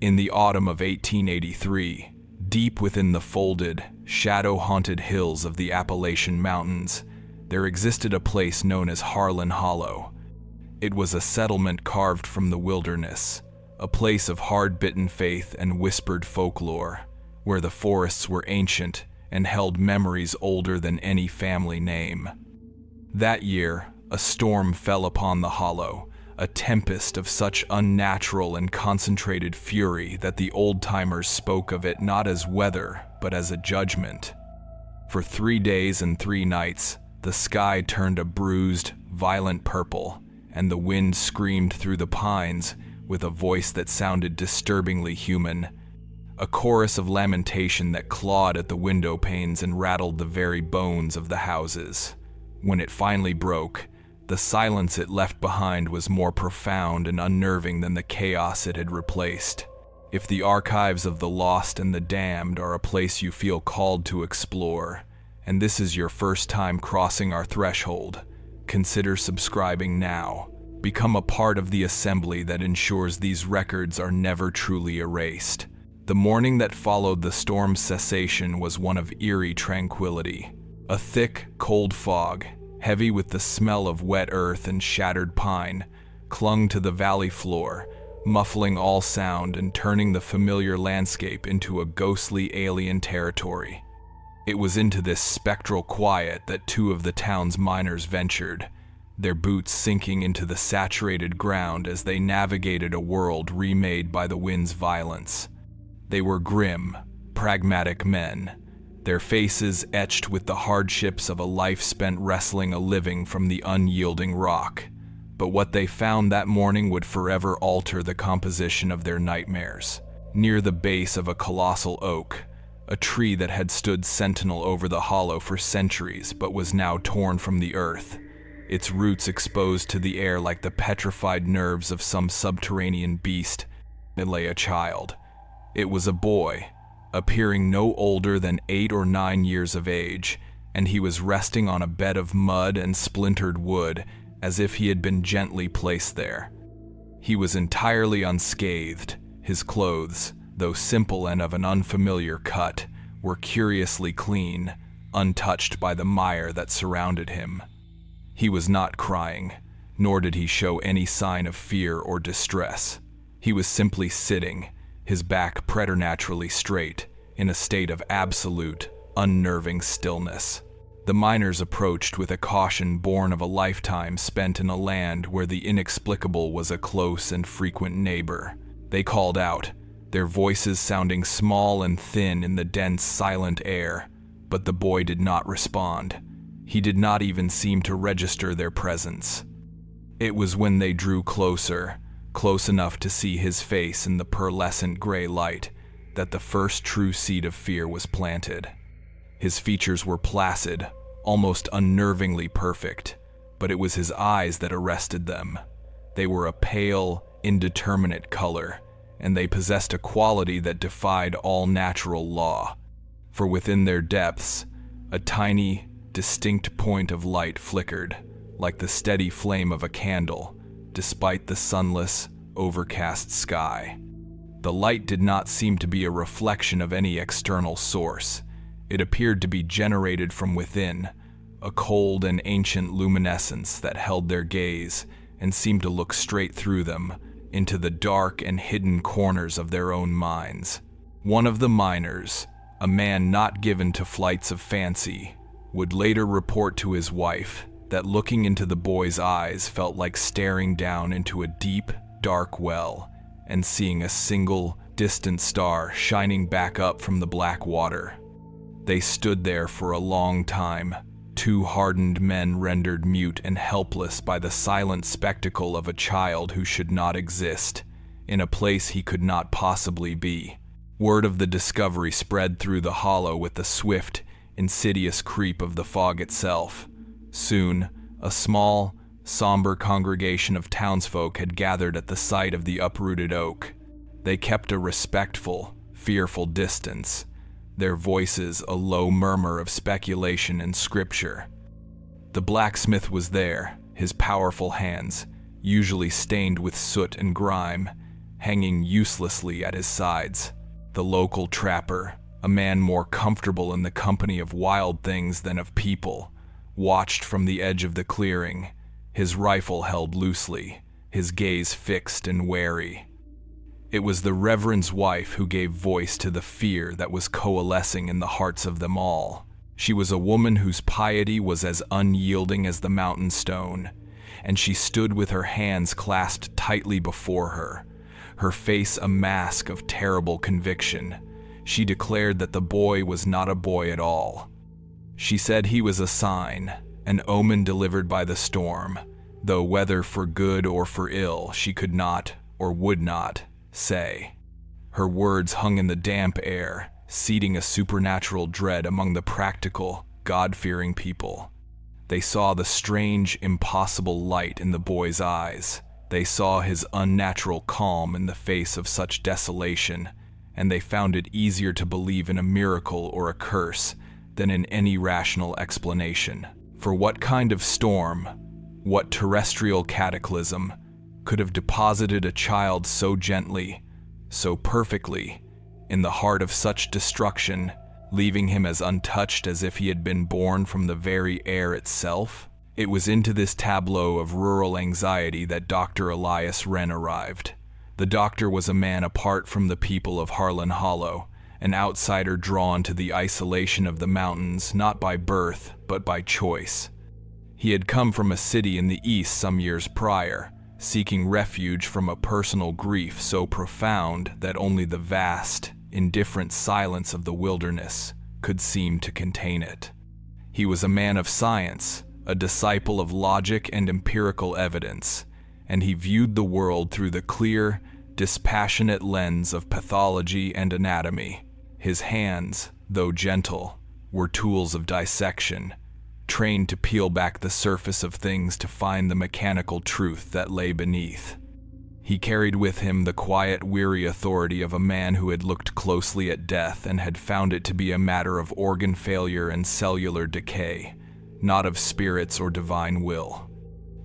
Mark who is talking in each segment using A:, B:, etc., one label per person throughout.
A: In the autumn of 1883, deep within the folded, shadow-haunted hills of the Appalachian Mountains, there existed a place known as Harlan Hollow. It was a settlement carved from the wilderness, a place of hard-bitten faith and whispered folklore, where the forests were ancient and held memories older than any family name. That year, a storm fell upon the hollow, a tempest of such unnatural and concentrated fury that the old-timers spoke of it not as weather, but as a judgment. For 3 days and 3 nights, the sky turned a bruised, violent purple, and the wind screamed through the pines with a voice that sounded disturbingly human, a chorus of lamentation that clawed at the window panes and rattled the very bones of the houses. When it finally broke, the silence it left behind was more profound and unnerving than the chaos it had replaced. If the archives of the lost and the damned are a place you feel called to explore, and this is your first time crossing our threshold, consider subscribing now. Become a part of the assembly that ensures these records are never truly erased. The morning that followed the storm's cessation was one of eerie tranquility. A thick, cold fog, heavy with the smell of wet earth and shattered pine, clung to the valley floor, muffling all sound and turning the familiar landscape into a ghostly alien territory. It was into this spectral quiet that 2 of the town's miners ventured, their boots sinking into the saturated ground as they navigated a world remade by the wind's violence. They were grim, pragmatic men, their faces etched with the hardships of a life spent wrestling a living from the unyielding rock. But what they found that morning would forever alter the composition of their nightmares. Near the base of a colossal oak, a tree that had stood sentinel over the hollow for centuries but was now torn from the earth, its roots exposed to the air like the petrified nerves of some subterranean beast, lay a child. It was a boy, appearing no older than 8 or 9 years of age, and he was resting on a bed of mud and splintered wood as if he had been gently placed there. He was entirely unscathed. His clothes, though simple and of an unfamiliar cut, were curiously clean, untouched by the mire that surrounded him. He was not crying, nor did he show any sign of fear or distress. He was simply sitting, his back preternaturally straight, in a state of absolute, unnerving stillness. The miners approached with a caution born of a lifetime spent in a land where the inexplicable was a close and frequent neighbor. They called out, their voices sounding small and thin in the dense, silent air, but the boy did not respond. He did not even seem to register their presence. It was when they drew closer, close enough to see his face in the pearlescent gray light, that the first true seed of fear was planted. His features were placid, almost unnervingly perfect, but it was his eyes that arrested them. They were a pale, indeterminate color, and they possessed a quality that defied all natural law. For within their depths, a tiny, distinct point of light flickered, like the steady flame of a candle, despite the sunless, overcast sky. The light did not seem to be a reflection of any external source. It appeared to be generated from within, a cold and ancient luminescence that held their gaze and seemed to look straight through them, into the dark and hidden corners of their own minds. One of the miners, a man not given to flights of fancy, would later report to his wife that looking into the boy's eyes felt like staring down into a deep, dark well and seeing a single, distant star shining back up from the black water. They stood there for a long time, 2 hardened men rendered mute and helpless by the silent spectacle of a child who should not exist, in a place he could not possibly be. Word of the discovery spread through the hollow with the swift, insidious creep of the fog itself. Soon, a small, somber congregation of townsfolk had gathered at the site of the uprooted oak. They kept a respectful, fearful distance, their voices a low murmur of speculation and scripture. The blacksmith was there, his powerful hands, usually stained with soot and grime, hanging uselessly at his sides. The local trapper, a man more comfortable in the company of wild things than of people, watched from the edge of the clearing, his rifle held loosely, his gaze fixed and wary. It was the Reverend's wife who gave voice to the fear that was coalescing in the hearts of them all. She was a woman whose piety was as unyielding as the mountain stone, and she stood with her hands clasped tightly before her, her face a mask of terrible conviction. She declared that the boy was not a boy at all. She said he was a sign, an omen delivered by the storm, though whether for good or for ill she could not, or would not, say. Her words hung in the damp air, seeding a supernatural dread among the practical, God-fearing people. They saw the strange, impossible light in the boy's eyes. They saw his unnatural calm in the face of such desolation, and they found it easier to believe in a miracle or a curse than in any rational explanation. For what kind of storm, what terrestrial cataclysm, could have deposited a child so gently, so perfectly, in the heart of such destruction, leaving him as untouched as if he had been born from the very air itself? It was into this tableau of rural anxiety that Dr. Elias Wren arrived. The doctor was a man apart from the people of Harlan Hollow, an outsider drawn to the isolation of the mountains not by birth but by choice. He had come from a city in the east some years prior, seeking refuge from a personal grief so profound that only the vast, indifferent silence of the wilderness could seem to contain it. He was a man of science, a disciple of logic and empirical evidence, and he viewed the world through the clear, dispassionate lens of pathology and anatomy. His hands, though gentle, were tools of dissection, trained to peel back the surface of things to find the mechanical truth that lay beneath. He carried with him the quiet, weary authority of a man who had looked closely at death and had found it to be a matter of organ failure and cellular decay, not of spirits or divine will.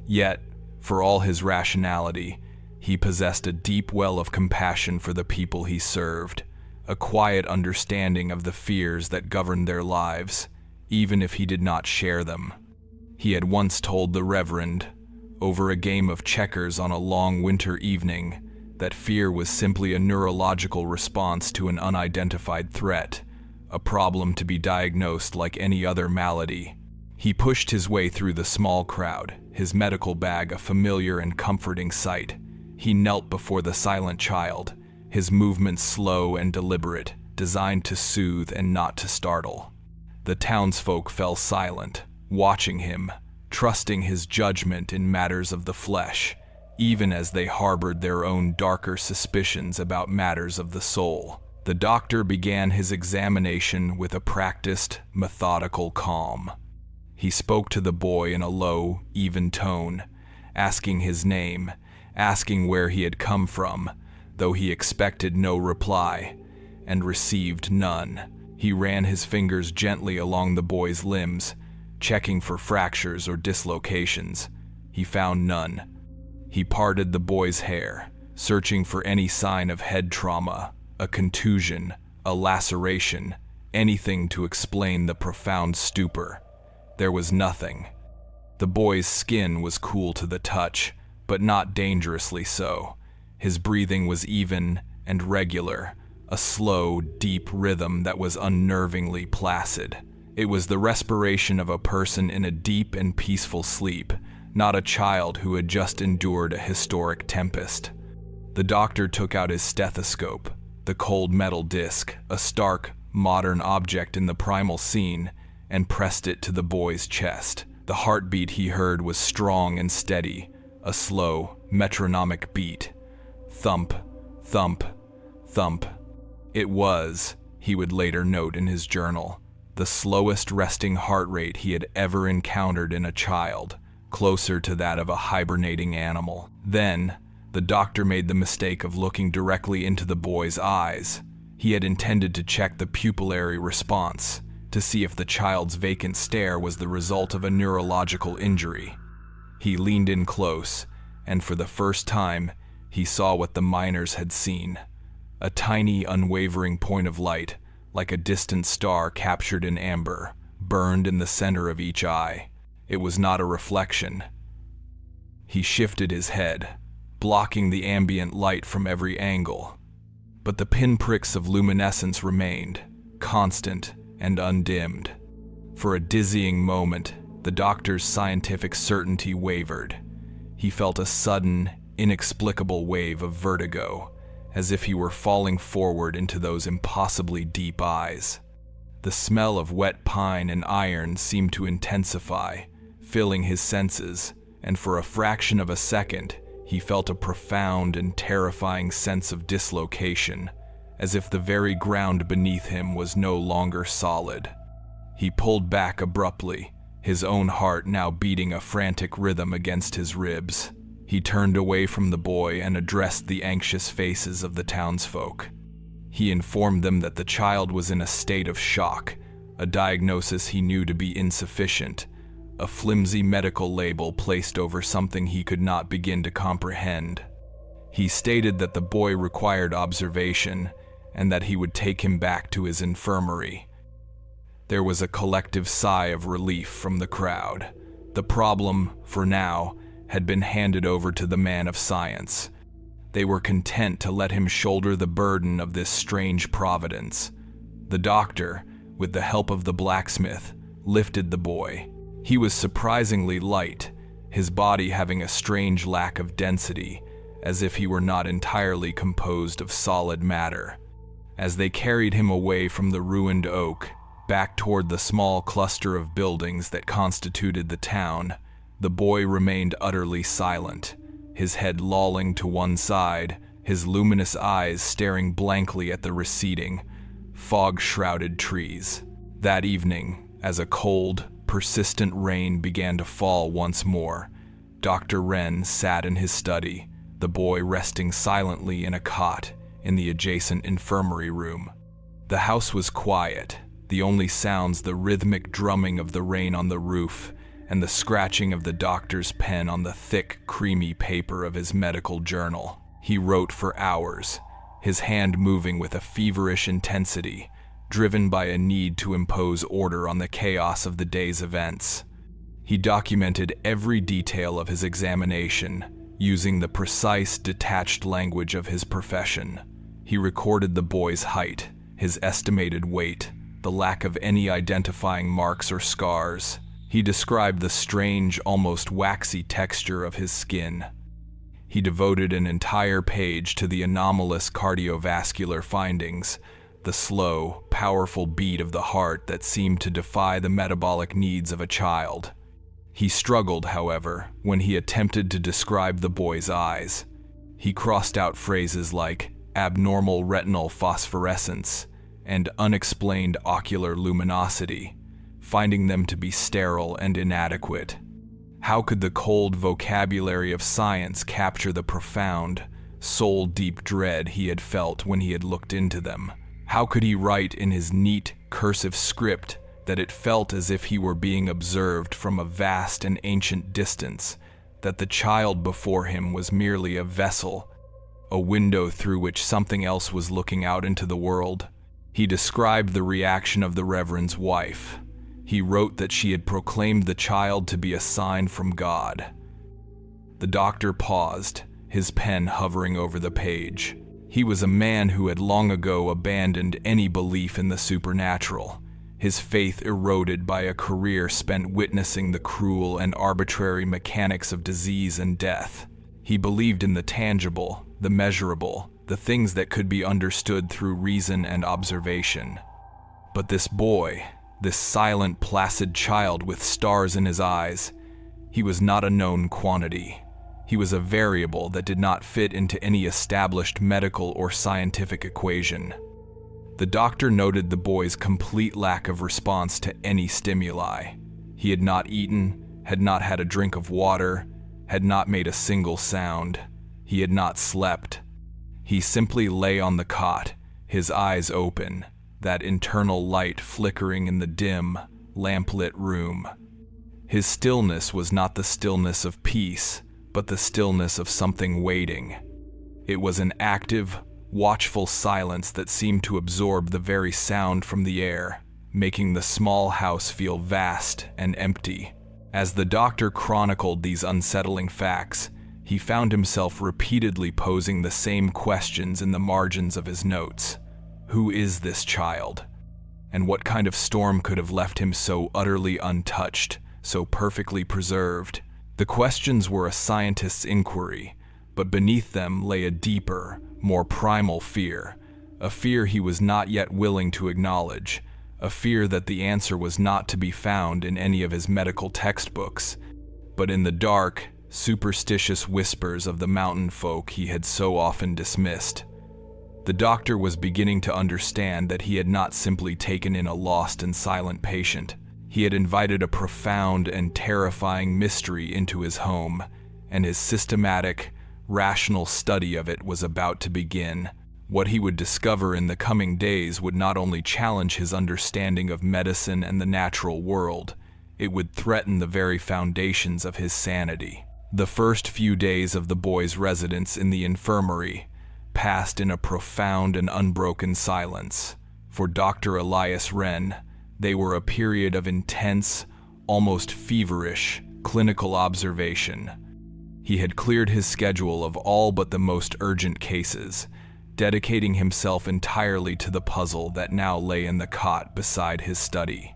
A: Yet, for all his rationality, he possessed a deep well of compassion for the people he served, a quiet understanding of the fears that governed their lives, even if he did not share them. He had once told the Reverend, over a game of checkers on a long winter evening, that fear was simply a neurological response to an unidentified threat, a problem to be diagnosed like any other malady. He pushed his way through the small crowd, his medical bag a familiar and comforting sight. He knelt before the silent child, his movements slow and deliberate, designed to soothe and not to startle. The townsfolk fell silent, watching him, trusting his judgment in matters of the flesh, even as they harbored their own darker suspicions about matters of the soul. The doctor began his examination with a practiced, methodical calm. He spoke to the boy in a low, even tone, asking his name, asking where he had come from, though he expected no reply, and received none. He ran his fingers gently along the boy's limbs, checking for fractures or dislocations. He found none. He parted the boy's hair, searching for any sign of head trauma, a contusion, a laceration, anything to explain the profound stupor. There was nothing. The boy's skin was cool to the touch, but not dangerously so. His breathing was even and regular, a slow, deep rhythm that was unnervingly placid. It was the respiration of a person in a deep and peaceful sleep, not a child who had just endured a historic tempest. The doctor took out his stethoscope, the cold metal disc, a stark, modern object in the primal scene, and pressed it to the boy's chest. The heartbeat he heard was strong and steady, a slow, metronomic beat. Thump, thump, thump. It was, he would later note in his journal, the slowest resting heart rate he had ever encountered in a child, closer to that of a hibernating animal. Then, the doctor made the mistake of looking directly into the boy's eyes. He had intended to check the pupillary response, to see if the child's vacant stare was the result of a neurological injury. He leaned in close, and for the first time, he saw what the miners had seen. A tiny, unwavering point of light, like a distant star captured in amber, burned in the center of each eye. It was not a reflection. He shifted his head, blocking the ambient light from every angle. But the pinpricks of luminescence remained, constant and undimmed. For a dizzying moment, the doctor's scientific certainty wavered. He felt a sudden, inexplicable wave of vertigo, as if he were falling forward into those impossibly deep eyes. The smell of wet pine and iron seemed to intensify, filling his senses, and for a fraction of a second, he felt a profound and terrifying sense of dislocation, as if the very ground beneath him was no longer solid. He pulled back abruptly, his own heart now beating a frantic rhythm against his ribs. He turned away from the boy and addressed the anxious faces of the townsfolk. He informed them that the child was in a state of shock, a diagnosis he knew to be insufficient, a flimsy medical label placed over something he could not begin to comprehend. He stated that the boy required observation and that he would take him back to his infirmary. There was a collective sigh of relief from the crowd. The problem, for now, had been handed over to the man of science. They were content to let him shoulder the burden of this strange providence. The doctor, with the help of the blacksmith, lifted the boy. He was surprisingly light, his body having a strange lack of density, as if he were not entirely composed of solid matter. As they carried him away from the ruined oak, back toward the small cluster of buildings that constituted the town, the boy remained utterly silent, his head lolling to one side, his luminous eyes staring blankly at the receding, fog-shrouded trees. That evening, as a cold, persistent rain began to fall once more, Dr. Wren sat in his study, the boy resting silently in a cot in the adjacent infirmary room. The house was quiet, the only sounds the rhythmic drumming of the rain on the roof and the scratching of the doctor's pen on the thick, creamy paper of his medical journal. He wrote for hours, his hand moving with a feverish intensity, driven by a need to impose order on the chaos of the day's events. He documented every detail of his examination, using the precise, detached language of his profession. He recorded the boy's height, his estimated weight, the lack of any identifying marks or scars. He described the strange, almost waxy texture of his skin. He devoted an entire page to the anomalous cardiovascular findings, the slow, powerful beat of the heart that seemed to defy the metabolic needs of a child. He struggled, however, when he attempted to describe the boy's eyes. He crossed out phrases like abnormal retinal phosphorescence and unexplained ocular luminosity, finding them to be sterile and inadequate. How could the cold vocabulary of science capture the profound, soul-deep dread he had felt when he had looked into them? How could he write in his neat, cursive script that it felt as if he were being observed from a vast and ancient distance, that the child before him was merely a vessel, a window through which something else was looking out into the world? He described the reaction of the Reverend's wife. He wrote that she had proclaimed the child to be a sign from God. The doctor paused, his pen hovering over the page. He was a man who had long ago abandoned any belief in the supernatural, his faith eroded by a career spent witnessing the cruel and arbitrary mechanics of disease and death. He believed in the tangible, the measurable, the things that could be understood through reason and observation. But this boy, this silent, placid child with stars in his eyes, he was not a known quantity. He was a variable that did not fit into any established medical or scientific equation. The doctor noted the boy's complete lack of response to any stimuli. He had not eaten, had not had a drink of water, had not made a single sound. He had not slept. He simply lay on the cot, his eyes open, that internal light flickering in the dim, lamplit room. His stillness was not the stillness of peace, but the stillness of something waiting. It was an active, watchful silence that seemed to absorb the very sound from the air, making the small house feel vast and empty. As the doctor chronicled these unsettling facts, he found himself repeatedly posing the same questions in the margins of his notes. Who is this child? And what kind of storm could have left him so utterly untouched, so perfectly preserved? The questions were a scientist's inquiry, but beneath them lay a deeper, more primal fear, a fear he was not yet willing to acknowledge, a fear that the answer was not to be found in any of his medical textbooks, but in the dark, superstitious whispers of the mountain folk he had so often dismissed. The doctor was beginning to understand that he had not simply taken in a lost and silent patient. He had invited a profound and terrifying mystery into his home, and his systematic, rational study of it was about to begin. What he would discover in the coming days would not only challenge his understanding of medicine and the natural world, it would threaten the very foundations of his sanity. The first few days of the boy's residence in the infirmary passed in a profound and unbroken silence. For Dr. Elias Wren, they were a period of intense, almost feverish, clinical observation. He had cleared his schedule of all but the most urgent cases, dedicating himself entirely to the puzzle that now lay in the cot beside his study.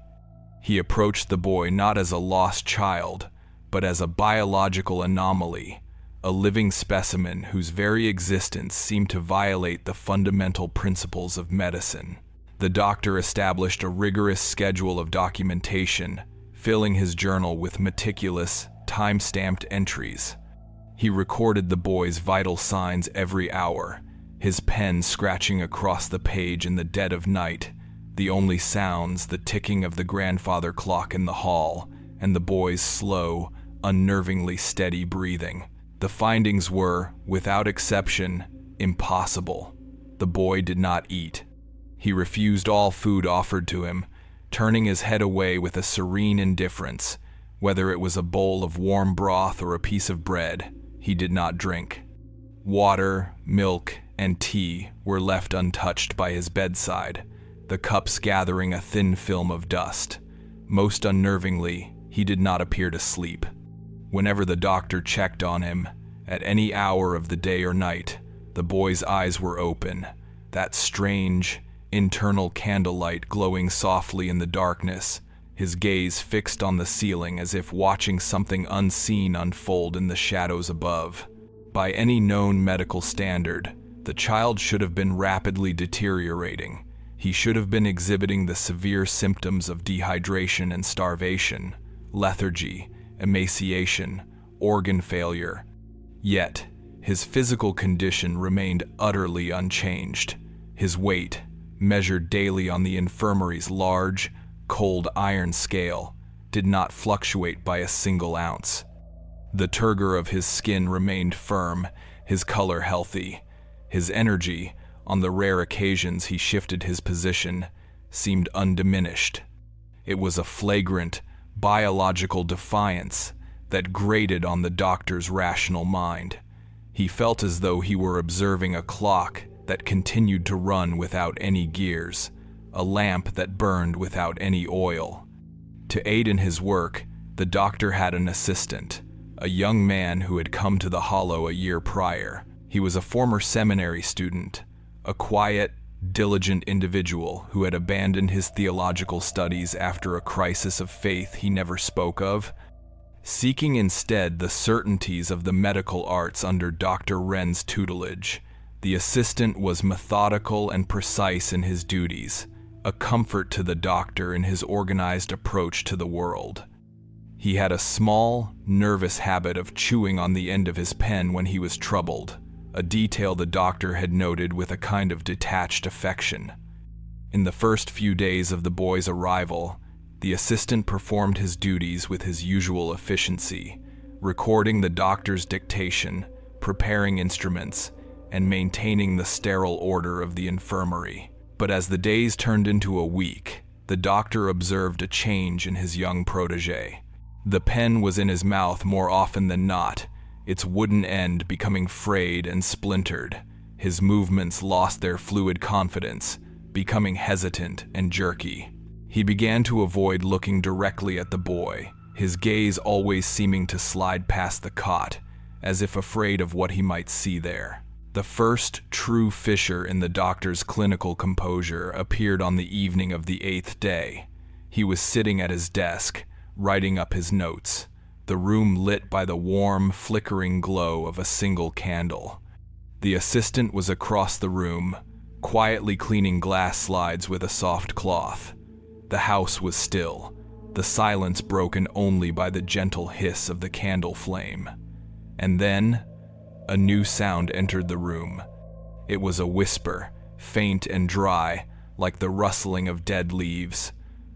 A: He approached the boy not as a lost child, but as a biological anomaly, a living specimen whose very existence seemed to violate the fundamental principles of medicine. The doctor established a rigorous schedule of documentation, filling his journal with meticulous, time-stamped entries. He recorded the boy's vital signs every hour, his pen scratching across the page in the dead of night, the only sounds the ticking of the grandfather clock in the hall, and the boy's slow, unnervingly steady breathing. The findings were, without exception, impossible. The boy did not eat. He refused all food offered to him, turning his head away with a serene indifference. Whether it was a bowl of warm broth or a piece of bread, he did not drink. Water, milk, and tea were left untouched by his bedside, the cups gathering a thin film of dust. Most unnervingly, he did not appear to sleep. Whenever the doctor checked on him, at any hour of the day or night, the boy's eyes were open, that strange, internal candlelight glowing softly in the darkness, his gaze fixed on the ceiling as if watching something unseen unfold in the shadows above. By any known medical standard, the child should have been rapidly deteriorating. He should have been exhibiting the severe symptoms of dehydration and starvation, lethargy, emaciation, organ failure. Yet, his physical condition remained utterly unchanged. His weight, measured daily on the infirmary's large, cold iron scale, did not fluctuate by a single ounce. The turgor of his skin remained firm, his color healthy. His energy, on the rare occasions he shifted his position, seemed undiminished. It was a flagrant, biological defiance that grated on the doctor's rational mind. He felt as though he were observing a clock that continued to run without any gears, a lamp that burned without any oil. To aid in his work, the doctor had an assistant, a young man who had come to the Hollow a year prior. He was a former seminary student, a quiet, diligent individual who had abandoned his theological studies after a crisis of faith he never spoke of, seeking instead the certainties of the medical arts under Dr. Wren's tutelage. The assistant was methodical and precise in his duties, a comfort to the doctor in his organized approach to the world. He had a small, nervous habit of chewing on the end of his pen when he was troubled, a detail the doctor had noted with a kind of detached affection. In the first few days of the boy's arrival, the assistant performed his duties with his usual efficiency, recording the doctor's dictation, preparing instruments, and maintaining the sterile order of the infirmary. But as the days turned into a week, the doctor observed a change in his young protege. The pen was in his mouth more often than not, its wooden end becoming frayed and splintered. His movements lost their fluid confidence, becoming hesitant and jerky. He began to avoid looking directly at the boy, his gaze always seeming to slide past the cot, as if afraid of what he might see there. The first true fissure in the doctor's clinical composure appeared on the evening of the 8th day. He was sitting at his desk, writing up his notes, the room lit by the warm, flickering glow of a single candle. The assistant was across the room, quietly cleaning glass slides with a soft cloth. The house was still, the silence broken only by the gentle hiss of the candle flame. And then, a new sound entered the room. It was a whisper, faint and dry, like the rustling of dead leaves.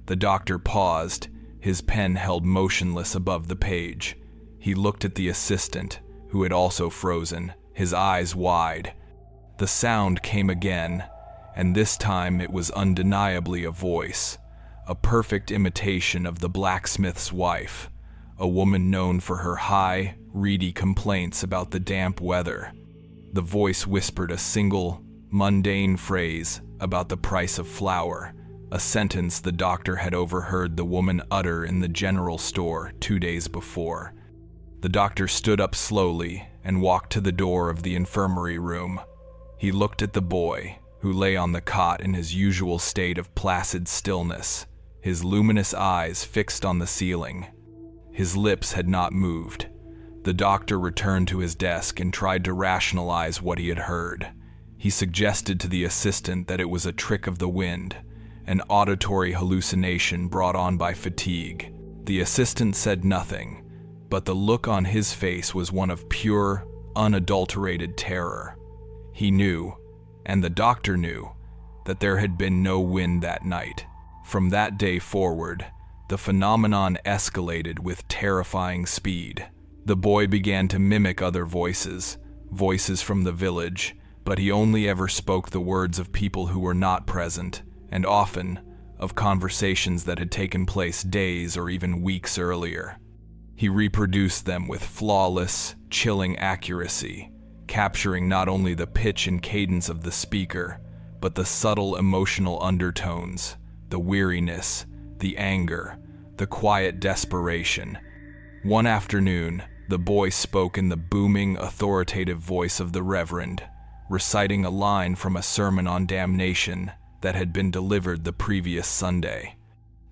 A: The doctor paused, his pen held motionless above the page. He looked at the assistant, who had also frozen, his eyes wide. The sound came again, and this time it was undeniably a voice, a perfect imitation of the blacksmith's wife, a woman known for her high, reedy complaints about the damp weather. The voice whispered a single, mundane phrase about the price of flour, a sentence the doctor had overheard the woman utter in the general store 2 days before. The doctor stood up slowly and walked to the door of the infirmary room. He looked at the boy, who lay on the cot in his usual state of placid stillness, his luminous eyes fixed on the ceiling. His lips had not moved. The doctor returned to his desk and tried to rationalize what he had heard. He suggested to the assistant that it was a trick of the wind, an auditory hallucination brought on by fatigue. The assistant said nothing, but the look on his face was one of pure, unadulterated terror. He knew, and the doctor knew, that there had been no wind that night. From that day forward, the phenomenon escalated with terrifying speed. The boy began to mimic other voices, voices from the village, but he only ever spoke the words of people who were not present, and often of conversations that had taken place days or even weeks earlier. He reproduced them with flawless, chilling accuracy, capturing not only the pitch and cadence of the speaker, but the subtle emotional undertones, the weariness, the anger, the quiet desperation. One afternoon, the boy spoke in the booming, authoritative voice of the Reverend, reciting a line from a sermon on damnation that had been delivered the previous Sunday.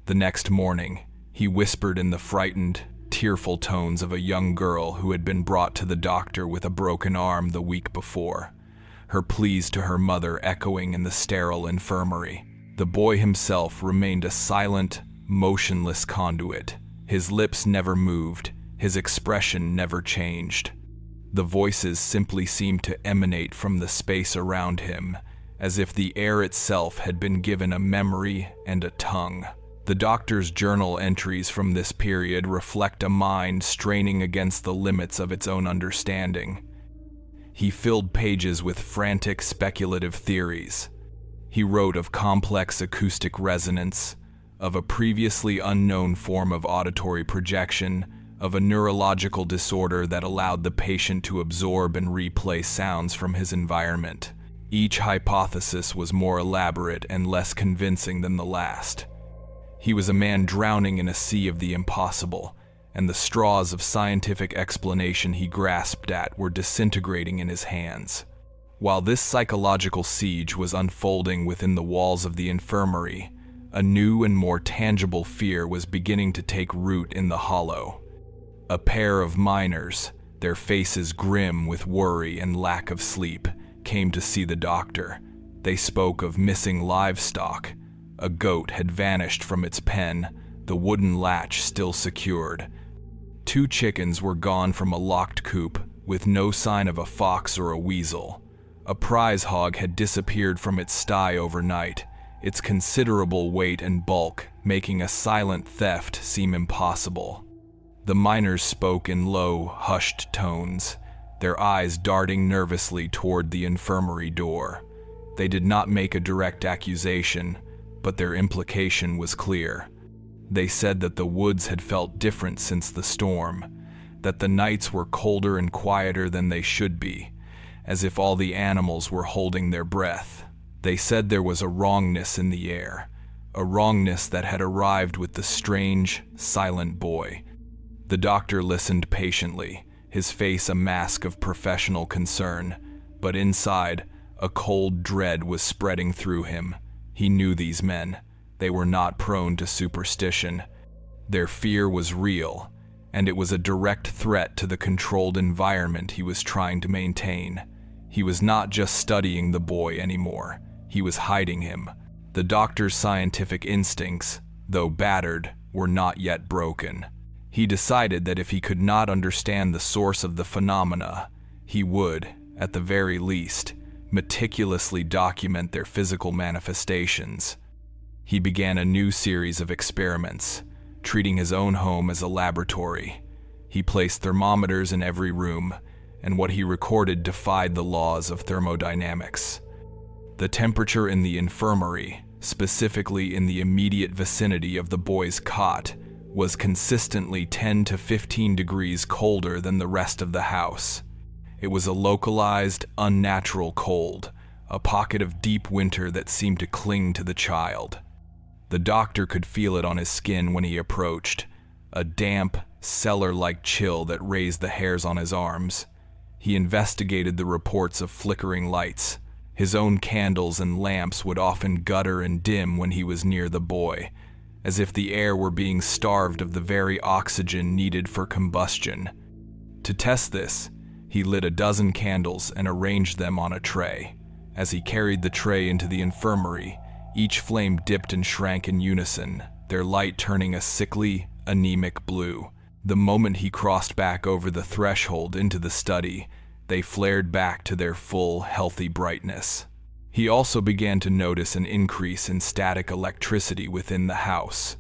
A: The next morning, he whispered in the frightened, tearful tones of a young girl who had been brought to the doctor with a broken arm the week before, her pleas to her mother echoing in the sterile infirmary. The boy himself remained a silent, motionless conduit. His lips never moved, his expression never changed. The voices simply seemed to emanate from the space around him, as if the air itself had been given a memory and a tongue. The doctor's journal entries from this period reflect a mind straining against the limits of its own understanding. He filled pages with frantic speculative theories. He wrote of complex acoustic resonance, of a previously unknown form of auditory projection, of a neurological disorder that allowed the patient to absorb and replay sounds from his environment. Each hypothesis was more elaborate and less convincing than the last. He was a man drowning in a sea of the impossible, and the straws of scientific explanation he grasped at were disintegrating in his hands. While this psychological siege was unfolding within the walls of the infirmary, a new and more tangible fear was beginning to take root in the hollow. A pair of miners, their faces grim with worry and lack of sleep, came to see the doctor. They spoke of missing livestock. A goat had vanished from its pen, the wooden latch still secured. 2 chickens were gone from a locked coop, with no sign of a fox or a weasel. A prize hog had disappeared from its sty overnight, its considerable weight and bulk making a silent theft seem impossible. The miners spoke in low, hushed tones, their eyes darting nervously toward the infirmary door. They did not make a direct accusation, but their implication was clear. They said that the woods had felt different since the storm. that the nights were colder and quieter than they should be, as if all the animals were holding their breath. They said there was a wrongness in the air, a wrongness that had arrived with the strange, silent boy. The doctor listened patiently, his face a mask of professional concern, but inside, a cold dread was spreading through him. He knew these men. They were not prone to superstition. Their fear was real, and it was a direct threat to the controlled environment he was trying to maintain. He was not just studying the boy anymore. He was hiding him. The doctor's scientific instincts, though battered, were not yet broken. He decided that if he could not understand the source of the phenomena, he would, at the very least, meticulously document their physical manifestations. He began a new series of experiments, treating his own home as a laboratory. He placed thermometers in every room, and what he recorded defied the laws of thermodynamics. The temperature in the infirmary, specifically in the immediate vicinity of the boy's cot, was consistently 10 to 15 degrees colder than the rest of the house. It was a localized, unnatural cold, a pocket of deep winter that seemed to cling to the child. The doctor could feel it on his skin when he approached, a damp, cellar-like chill that raised the hairs on his arms. He investigated the reports of flickering lights. His own candles and lamps would often gutter and dim when he was near the boy, as if the air were being starved of the very oxygen needed for combustion. To test this, he lit a dozen candles and arranged them on a tray. As he carried the tray into the infirmary, each flame dipped and shrank in unison, their light turning a sickly, anemic blue. The moment he crossed back over the threshold into the study, they flared back to their full, healthy brightness. He also began to notice an increase in static electricity within the house.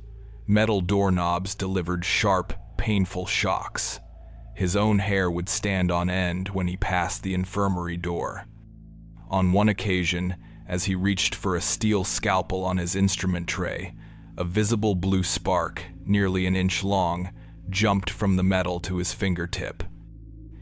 A: Metal doorknobs delivered sharp, painful shocks. His own hair would stand on end when he passed the infirmary door. On one occasion, as he reached for a steel scalpel on his instrument tray, a visible blue spark, nearly an inch long, jumped from the metal to his fingertip.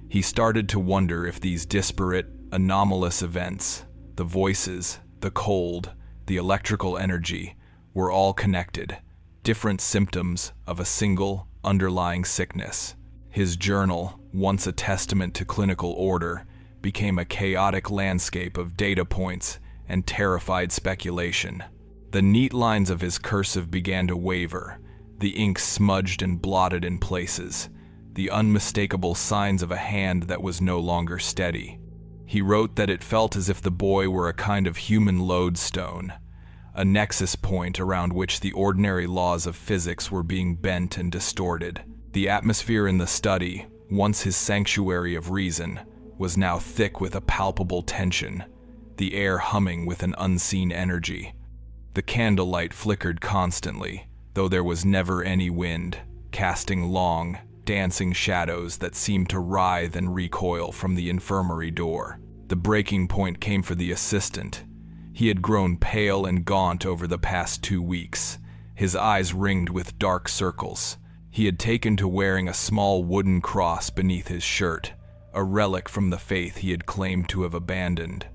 A: He started to wonder if these disparate, anomalous events, the voices, the cold, the electrical energy, were all connected, different symptoms of a single, underlying sickness. His journal, once a testament to clinical order, became a chaotic landscape of data points and terrified speculation. The neat lines of his cursive began to waver, the ink smudged and blotted in places, the unmistakable signs of a hand that was no longer steady. He wrote that it felt as if the boy were a kind of human lodestone, a nexus point around which the ordinary laws of physics were being bent and distorted. The atmosphere in the study, once his sanctuary of reason, was now thick with a palpable tension, the air humming with an unseen energy. The candlelight flickered constantly, though there was never any wind, casting long, dancing shadows that seemed to writhe and recoil from the infirmary door. The breaking point came for the assistant. He had grown pale and gaunt over the past 2 weeks, his eyes ringed with dark circles. He had taken to wearing a small wooden cross beneath his shirt, a relic from the faith he had claimed to have abandoned.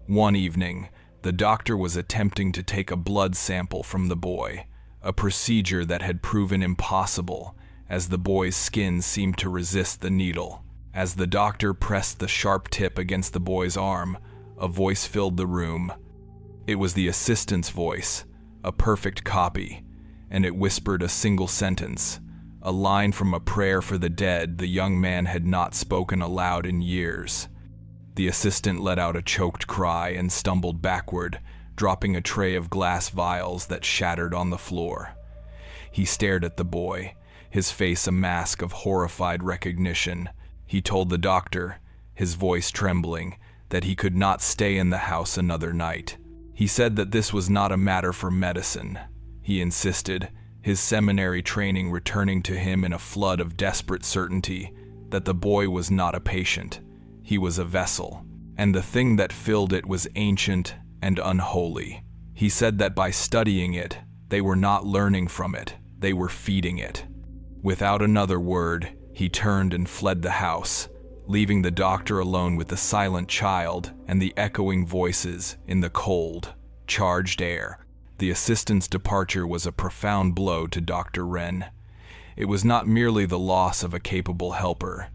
A: One evening, the doctor was attempting to take a blood sample from the boy, a procedure that had proven impossible, as the boy's skin seemed to resist the needle. As the doctor pressed the sharp tip against the boy's arm, a voice filled the room. It was the assistant's voice, a perfect copy, and it whispered a single sentence, a line from a prayer for the dead the young man had not spoken aloud in years. The assistant let out a choked cry and stumbled backward, dropping a tray of glass vials that shattered on the floor. He stared at the boy, his face a mask of horrified recognition. He told the doctor, his voice trembling, that he could not stay in the house another night. He said that this was not a matter for medicine. He insisted, his seminary training returning to him in a flood of desperate certainty, that the boy was not a patient. He was a vessel, and the thing that filled it was ancient and unholy. He said that by studying it, they were not learning from it, they were feeding it. Without another word, He turned and fled the house, leaving the doctor alone with the silent child and the echoing voices in the cold, charged air. The assistant's departure was a profound blow to Dr. Wren. It was not merely the loss of a capable helper.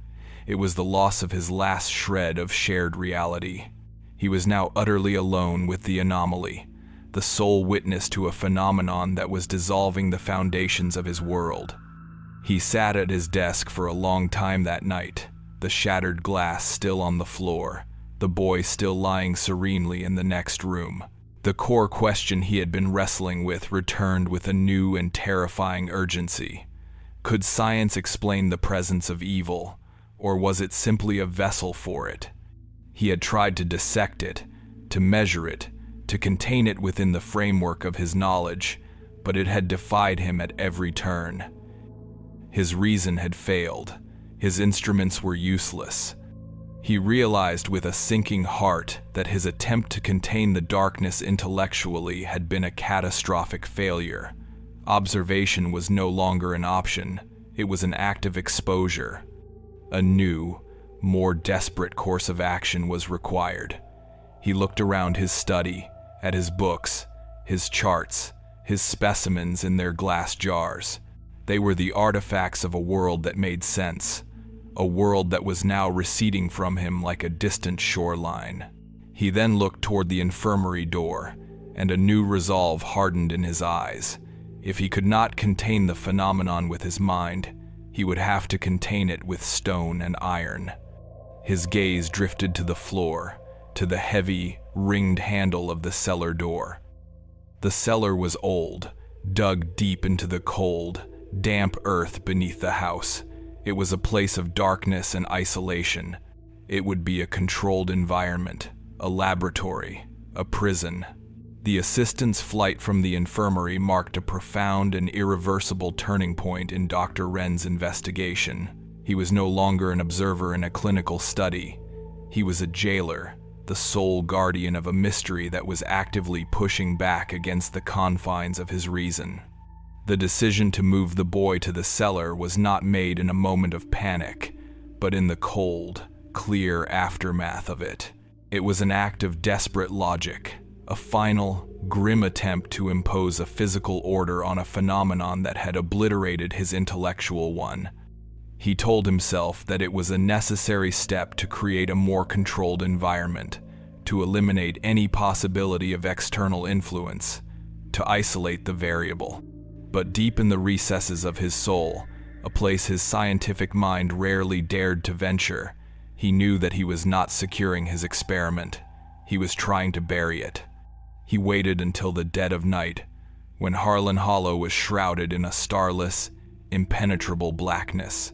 A: It was the loss of his last shred of shared reality. He was now utterly alone with the anomaly, the sole witness to a phenomenon that was dissolving the foundations of his world. He sat at his desk for a long time that night, the shattered glass still on the floor, the boy still lying serenely in the next room. The core question he had been wrestling with returned with a new and terrifying urgency. Could science explain the presence of evil, or was it simply a vessel for it? He had tried to dissect it, to measure it, to contain it within the framework of his knowledge, but it had defied him at every turn. His reason had failed. His instruments were useless. He realized with a sinking heart that his attempt to contain the darkness intellectually had been a catastrophic failure. Observation was no longer an option. It was an act of exposure. A new, more desperate course of action was required. He looked around his study, at his books, his charts, his specimens in their glass jars. They were the artifacts of a world that made sense, a world that was now receding from him like a distant shoreline. He then looked toward the infirmary door, and a new resolve hardened in his eyes. If he could not contain the phenomenon with his mind, he would have to contain it with stone and iron. His gaze drifted to the floor, to the heavy, ringed handle of the cellar door. The cellar was old, dug deep into the cold, damp earth beneath the house. It was a place of darkness and isolation. It would be a controlled environment, a laboratory, a prison. The assistant's flight from the infirmary marked a profound and irreversible turning point in Dr. Wren's investigation. He was no longer an observer in a clinical study. He was a jailer, the sole guardian of a mystery that was actively pushing back against the confines of his reason. The decision to move the boy to the cellar was not made in a moment of panic, but in the cold, clear aftermath of it. It was an act of desperate logic, a final, grim attempt to impose a physical order on a phenomenon that had obliterated his intellectual one. He told himself that it was a necessary step to create a more controlled environment, to eliminate any possibility of external influence, to isolate the variable. But deep in the recesses of his soul, a place his scientific mind rarely dared to venture, he knew that he was not securing his experiment. He was trying to bury it. He waited until the dead of night, when Harlan Hollow was shrouded in a starless, impenetrable blackness.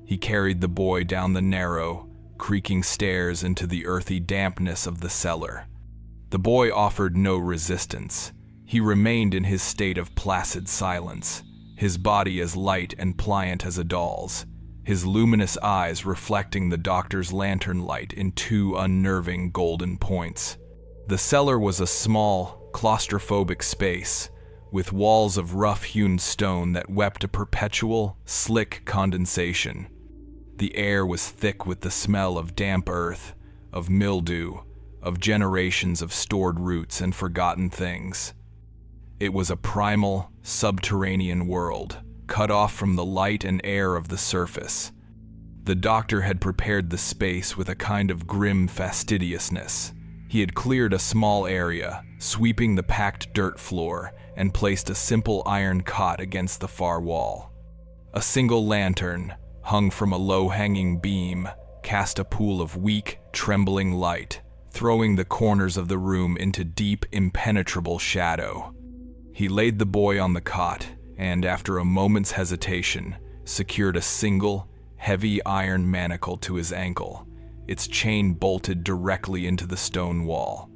A: He carried the boy down the narrow, creaking stairs into the earthy dampness of the cellar. The boy offered no resistance. He remained in his state of placid silence, his body as light and pliant as a doll's, his luminous eyes reflecting the doctor's lantern light in two unnerving golden points. The cellar was a small, claustrophobic space, with walls of rough-hewn stone that wept a perpetual, slick condensation. The air was thick with the smell of damp earth, of mildew, of generations of stored roots and forgotten things. It was a primal, subterranean world, cut off from the light and air of the surface. The doctor had prepared the space with a kind of grim fastidiousness. He had cleared a small area, sweeping the packed dirt floor, and placed a simple iron cot against the far wall. A single lantern, hung from a low-hanging beam, cast a pool of weak, trembling light, throwing the corners of the room into deep, impenetrable shadow. He laid the boy on the cot, and after a moment's hesitation, secured a single, heavy iron manacle to his ankle, its chain bolted directly into the stone wall.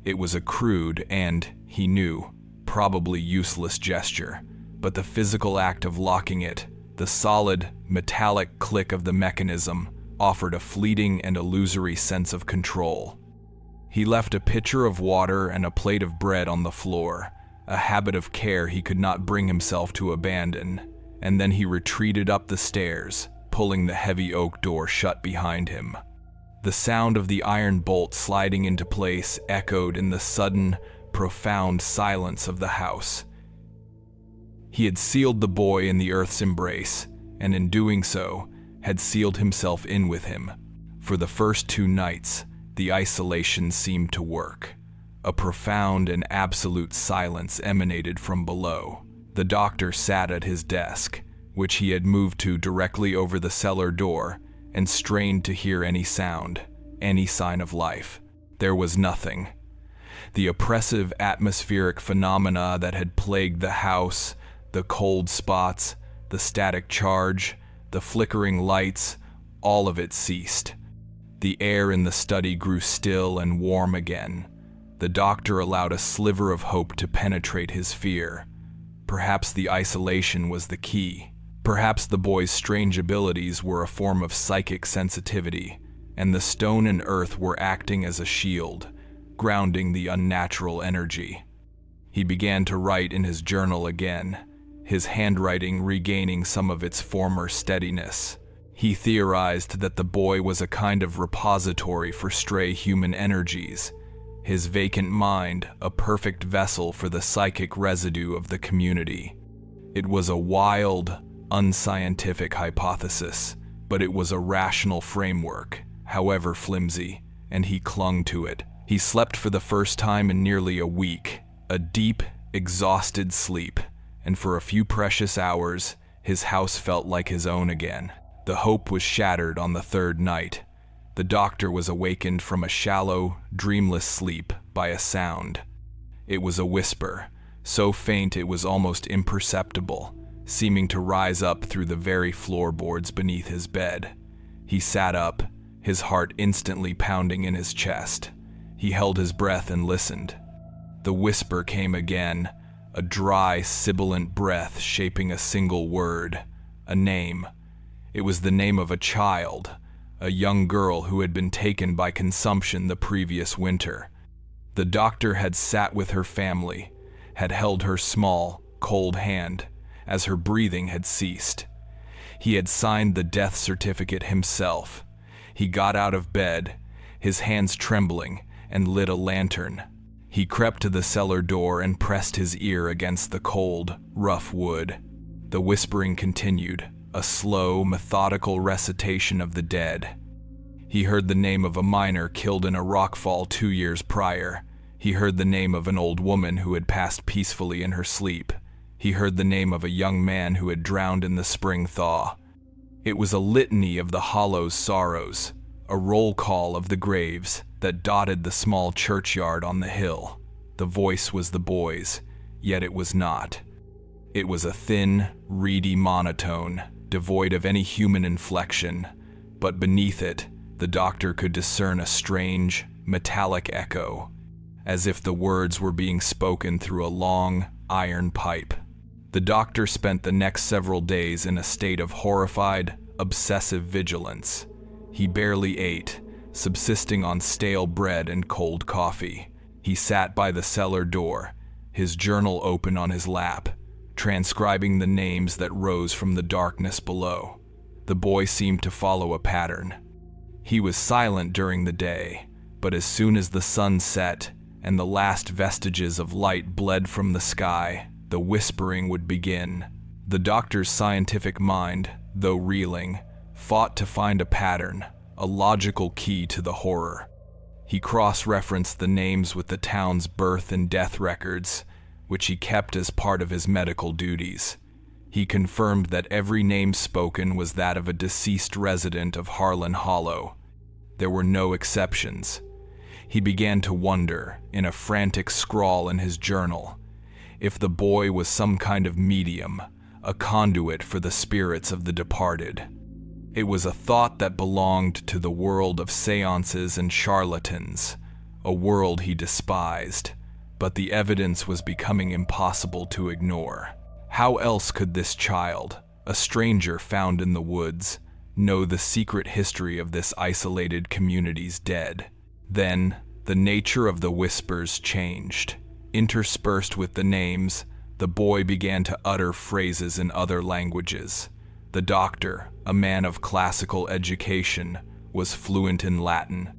A: It was a crude and, he knew, probably useless gesture, but the physical act of locking it, the solid, metallic click of the mechanism, offered a fleeting and illusory sense of control. He left a pitcher of water and a plate of bread on the floor, a habit of care he could not bring himself to abandon, and then he retreated up the stairs, pulling the heavy oak door shut behind him. The sound of the iron bolt sliding into place echoed in the sudden, profound silence of the house. He had sealed the boy in the earth's embrace, and in doing so, had sealed himself in with him. For the first 2 nights, the isolation seemed to work. A profound and absolute silence emanated from below. The doctor sat at his desk, which he had moved to directly over the cellar door, and strained to hear any sound, any sign of life. There was nothing. The oppressive atmospheric phenomena that had plagued the house, the cold spots, the static charge, the flickering lights, all of it ceased. The air in the study grew still and warm again. The doctor allowed a sliver of hope to penetrate his fear. Perhaps the isolation was the key. Perhaps the boy's strange abilities were a form of psychic sensitivity, and the stone and earth were acting as a shield, grounding the unnatural energy. He began to write in his journal again, his handwriting regaining some of its former steadiness. He theorized that the boy was a kind of repository for stray human energies, his vacant mind a perfect vessel for the psychic residue of the community. It was a wild, unscientific hypothesis, but it was a rational framework, however flimsy, and he clung to it. He slept for the first time in nearly a week, a deep, exhausted sleep, and for a few precious hours, his house felt like his own again. The hope was shattered on the 3rd night. The doctor was awakened from a shallow, dreamless sleep by a sound. It was a whisper, so faint it was almost imperceptible, seeming to rise up through the very floorboards beneath his bed. He sat up, his heart instantly pounding in his chest. He held his breath and listened. The whisper came again, a dry, sibilant breath shaping a single word, a name. It was the name of a child, a young girl who had been taken by consumption the previous winter. The doctor had sat with her family, had held her small, cold hand, as her breathing had ceased. He had signed the death certificate himself. He got out of bed, his hands trembling, and lit a lantern. He crept to the cellar door and pressed his ear against the cold, rough wood. The whispering continued, a slow, methodical recitation of the dead. He heard the name of a miner killed in a rockfall 2 years prior. He heard the name of an old woman who had passed peacefully in her sleep. He heard the name of a young man who had drowned in the spring thaw. It was a litany of the hollow's sorrows, a roll call of the graves that dotted the small churchyard on the hill. The voice was the boy's, yet it was not. It was a thin, reedy monotone, devoid of any human inflection, but beneath it, the doctor could discern a strange, metallic echo, as if the words were being spoken through a long, iron pipe. The doctor spent the next several days in a state of horrified, obsessive vigilance. He barely ate, subsisting on stale bread and cold coffee. He sat by the cellar door, his journal open on his lap, transcribing the names that rose from the darkness below. The boy seemed to follow a pattern. He was silent during the day, but as soon as the sun set and the last vestiges of light bled from the sky, the whispering would begin. The doctor's scientific mind, though reeling, fought to find a pattern, a logical key to the horror. He cross-referenced the names with the town's birth and death records, which he kept as part of his medical duties. He confirmed that every name spoken was that of a deceased resident of Harlan Hollow. There were no exceptions. He began to wonder, in a frantic scrawl in his journal, if the boy was some kind of medium, a conduit for the spirits of the departed. It was a thought that belonged to the world of seances and charlatans, a world he despised, but the evidence was becoming impossible to ignore. How else could this child, a stranger found in the woods, know the secret history of this isolated community's dead? Then, the nature of the whispers changed. Interspersed with the names, the boy began to utter phrases in other languages. The The doctor, a man of classical education, was fluent in Latin.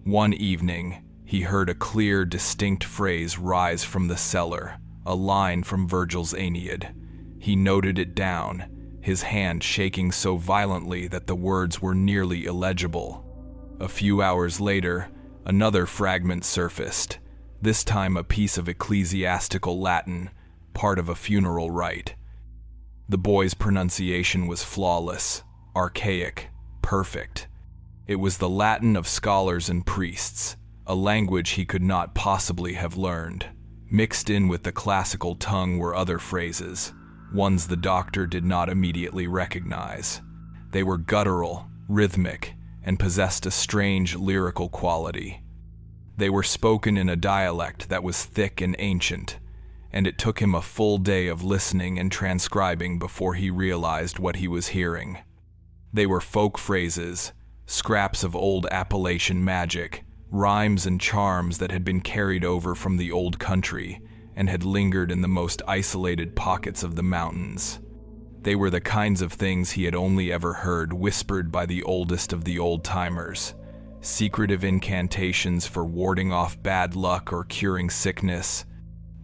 A: One evening, he heard a clear, distinct phrase rise from the cellar, a line from Virgil's Aeneid. He noted it down, his hand shaking so violently that the words were nearly illegible. A few hours later, another fragment surfaced, this time a piece of ecclesiastical Latin, part of a funeral rite. The boy's pronunciation was flawless, archaic, perfect. It was the Latin of scholars and priests, a language he could not possibly have learned. Mixed in with the classical tongue were other phrases, ones the doctor did not immediately recognize. They were guttural, rhythmic, and possessed a strange lyrical quality. They were spoken in a dialect that was thick and ancient, and it took him a full day of listening and transcribing before he realized what he was hearing. They were folk phrases, scraps of old Appalachian magic, rhymes and charms that had been carried over from the old country and had lingered in the most isolated pockets of the mountains. They were the kinds of things he had only ever heard whispered by the oldest of the old-timers, secretive incantations for warding off bad luck or curing sickness,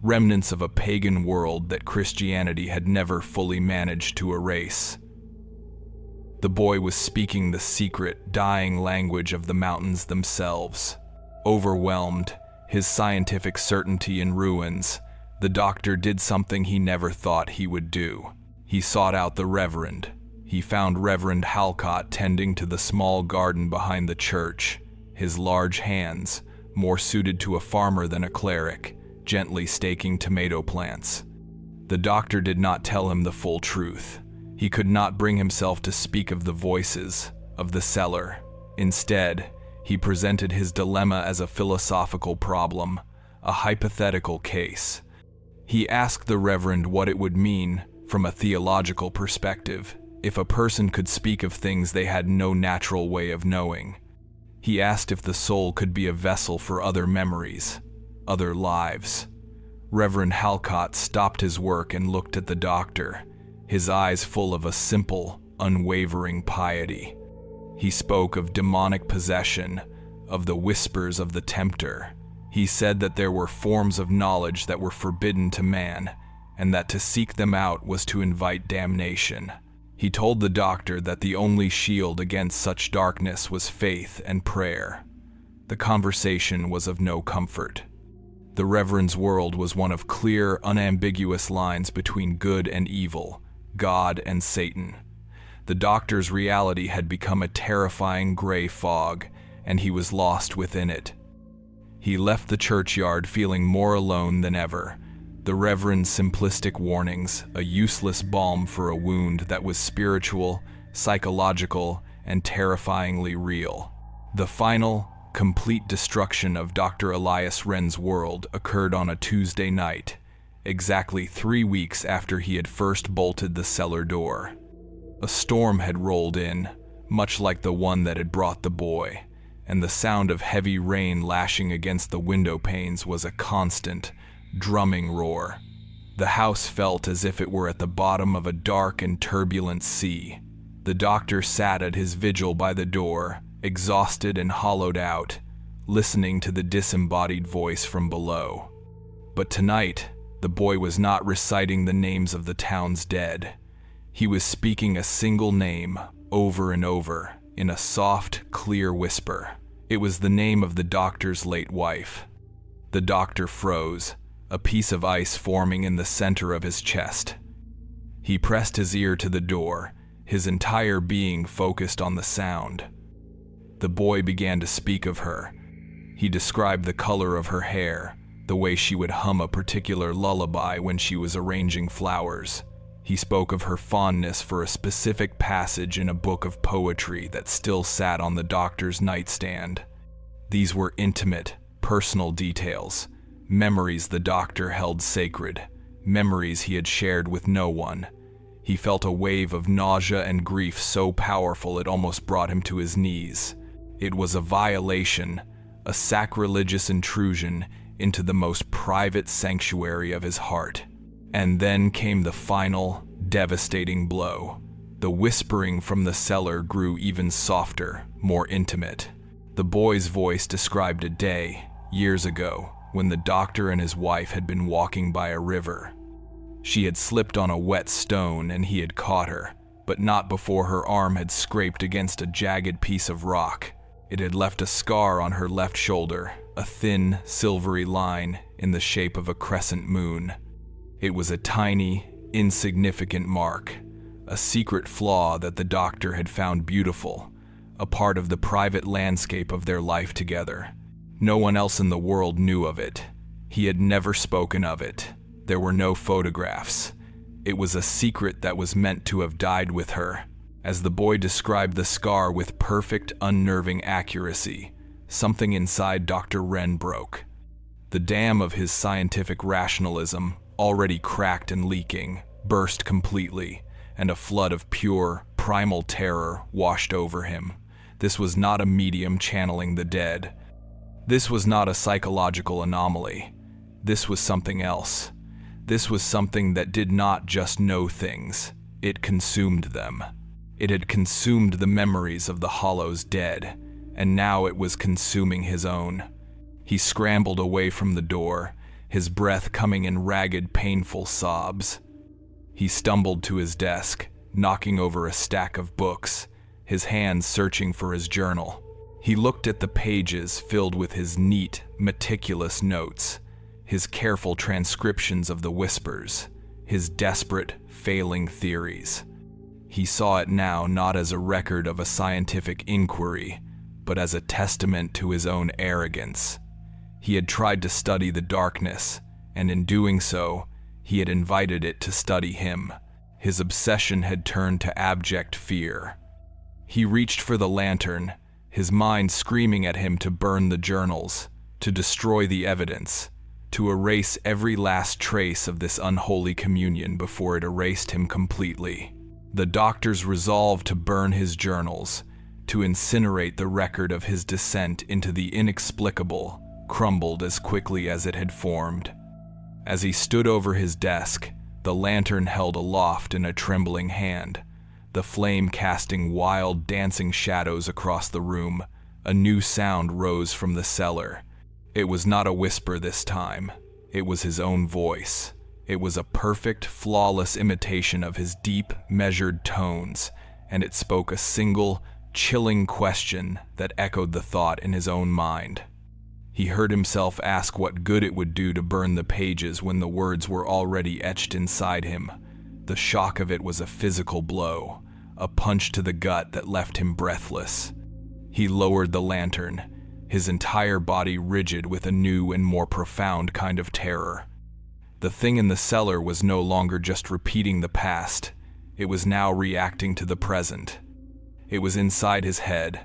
A: remnants of a pagan world that Christianity had never fully managed to erase. The boy was speaking the secret, dying language of the mountains themselves. Overwhelmed, his scientific certainty in ruins, the doctor did something he never thought he would do. He sought out the Reverend. He found Reverend Halcott tending to the small garden behind the church, his large hands, more suited to a farmer than a cleric, gently staking tomato plants. The doctor did not tell him the full truth. He could not bring himself to speak of the voices, of the cellar. Instead, he presented his dilemma as a philosophical problem, a hypothetical case. He asked the Reverend what it would mean, from a theological perspective, if a person could speak of things they had no natural way of knowing. He asked if the soul could be a vessel for other memories, other lives. Reverend Halcott stopped his work and looked at the doctor, his eyes full of a simple, unwavering piety. He spoke of demonic possession, of the whispers of the tempter. He said that there were forms of knowledge that were forbidden to man, and that to seek them out was to invite damnation. He told the doctor that the only shield against such darkness was faith and prayer. The conversation was of no comfort. The Reverend's world was one of clear, unambiguous lines between good and evil, God and Satan. The doctor's reality had become a terrifying gray fog, and he was lost within it. He left the churchyard feeling more alone than ever. The Reverend's simplistic warnings, a useless balm for a wound that was spiritual, psychological, and terrifyingly real. The final, complete destruction of Dr. Elias Wren's world occurred on a Tuesday night, exactly 3 weeks after he had first bolted the cellar door. A storm had rolled in, much like the one that had brought the boy, and the sound of heavy rain lashing against the window panes was a constant, drumming roar. The house felt as if it were at the bottom of a dark and turbulent sea. The doctor sat at his vigil by the door, exhausted and hollowed out, listening to the disembodied voice from below. But tonight, the boy was not reciting the names of the town's dead. He was speaking a single name, over and over, in a soft, clear whisper. It was the name of the doctor's late wife. The doctor froze, a piece of ice forming in the center of his chest. He pressed his ear to the door, his entire being focused on the sound. The boy began to speak of her. He described the color of her hair, the way she would hum a particular lullaby when she was arranging flowers. He spoke of her fondness for a specific passage in a book of poetry that still sat on the doctor's nightstand. These were intimate, personal details, memories the doctor held sacred, memories he had shared with no one. He felt a wave of nausea and grief so powerful it almost brought him to his knees. It was a violation, a sacrilegious intrusion into the most private sanctuary of his heart. And then came the final, devastating blow. The whispering from the cellar grew even softer, more intimate. The boy's voice described a day, years ago, when the doctor and his wife had been walking by a river. She had slipped on a wet stone and he had caught her, but not before her arm had scraped against a jagged piece of rock. It had left a scar on her left shoulder, a thin, silvery line in the shape of a crescent moon. It was a tiny, insignificant mark, a secret flaw that the doctor had found beautiful, a part of the private landscape of their life together. No one else in the world knew of it. He had never spoken of it. There were no photographs. It was a secret that was meant to have died with her. As the boy described the scar with perfect, unnerving accuracy, something inside Dr. Wren broke. The dam of his scientific rationalism, already cracked and leaking, burst completely, and a flood of pure, primal terror washed over him. This was not a medium channeling the dead. This was not a psychological anomaly. This was something else. This was something that did not just know things. It consumed them. It had consumed the memories of the Hollow's dead, and now it was consuming his own. He scrambled away from the door, his breath coming in ragged, painful sobs. He stumbled to his desk, knocking over a stack of books, his hands searching for his journal. He looked at the pages filled with his neat, meticulous notes, his careful transcriptions of the whispers, his desperate, failing theories. He saw it now not as a record of a scientific inquiry, but as a testament to his own arrogance. He had tried to study the darkness, and in doing so, he had invited it to study him. His obsession had turned to abject fear. He reached for the lantern, his mind screaming at him to burn the journals, to destroy the evidence, to erase every last trace of this unholy communion before it erased him completely. The doctor's resolve to burn his journals, to incinerate the record of his descent into the inexplicable, crumbled as quickly as it had formed. As he stood over his desk, the lantern held aloft in a trembling hand, the flame casting wild, dancing shadows across the room. A new sound rose from the cellar. It was not a whisper this time. It was his own voice. It was a perfect, flawless imitation of his deep, measured tones, and it spoke a single, chilling question that echoed the thought in his own mind. He heard himself ask what good it would do to burn the pages when the words were already etched inside him. The shock of it was a physical blow, a punch to the gut that left him breathless. He lowered the lantern, his entire body rigid with a new and more profound kind of terror. The thing in the cellar was no longer just repeating the past. It was now reacting to the present. It was inside his head.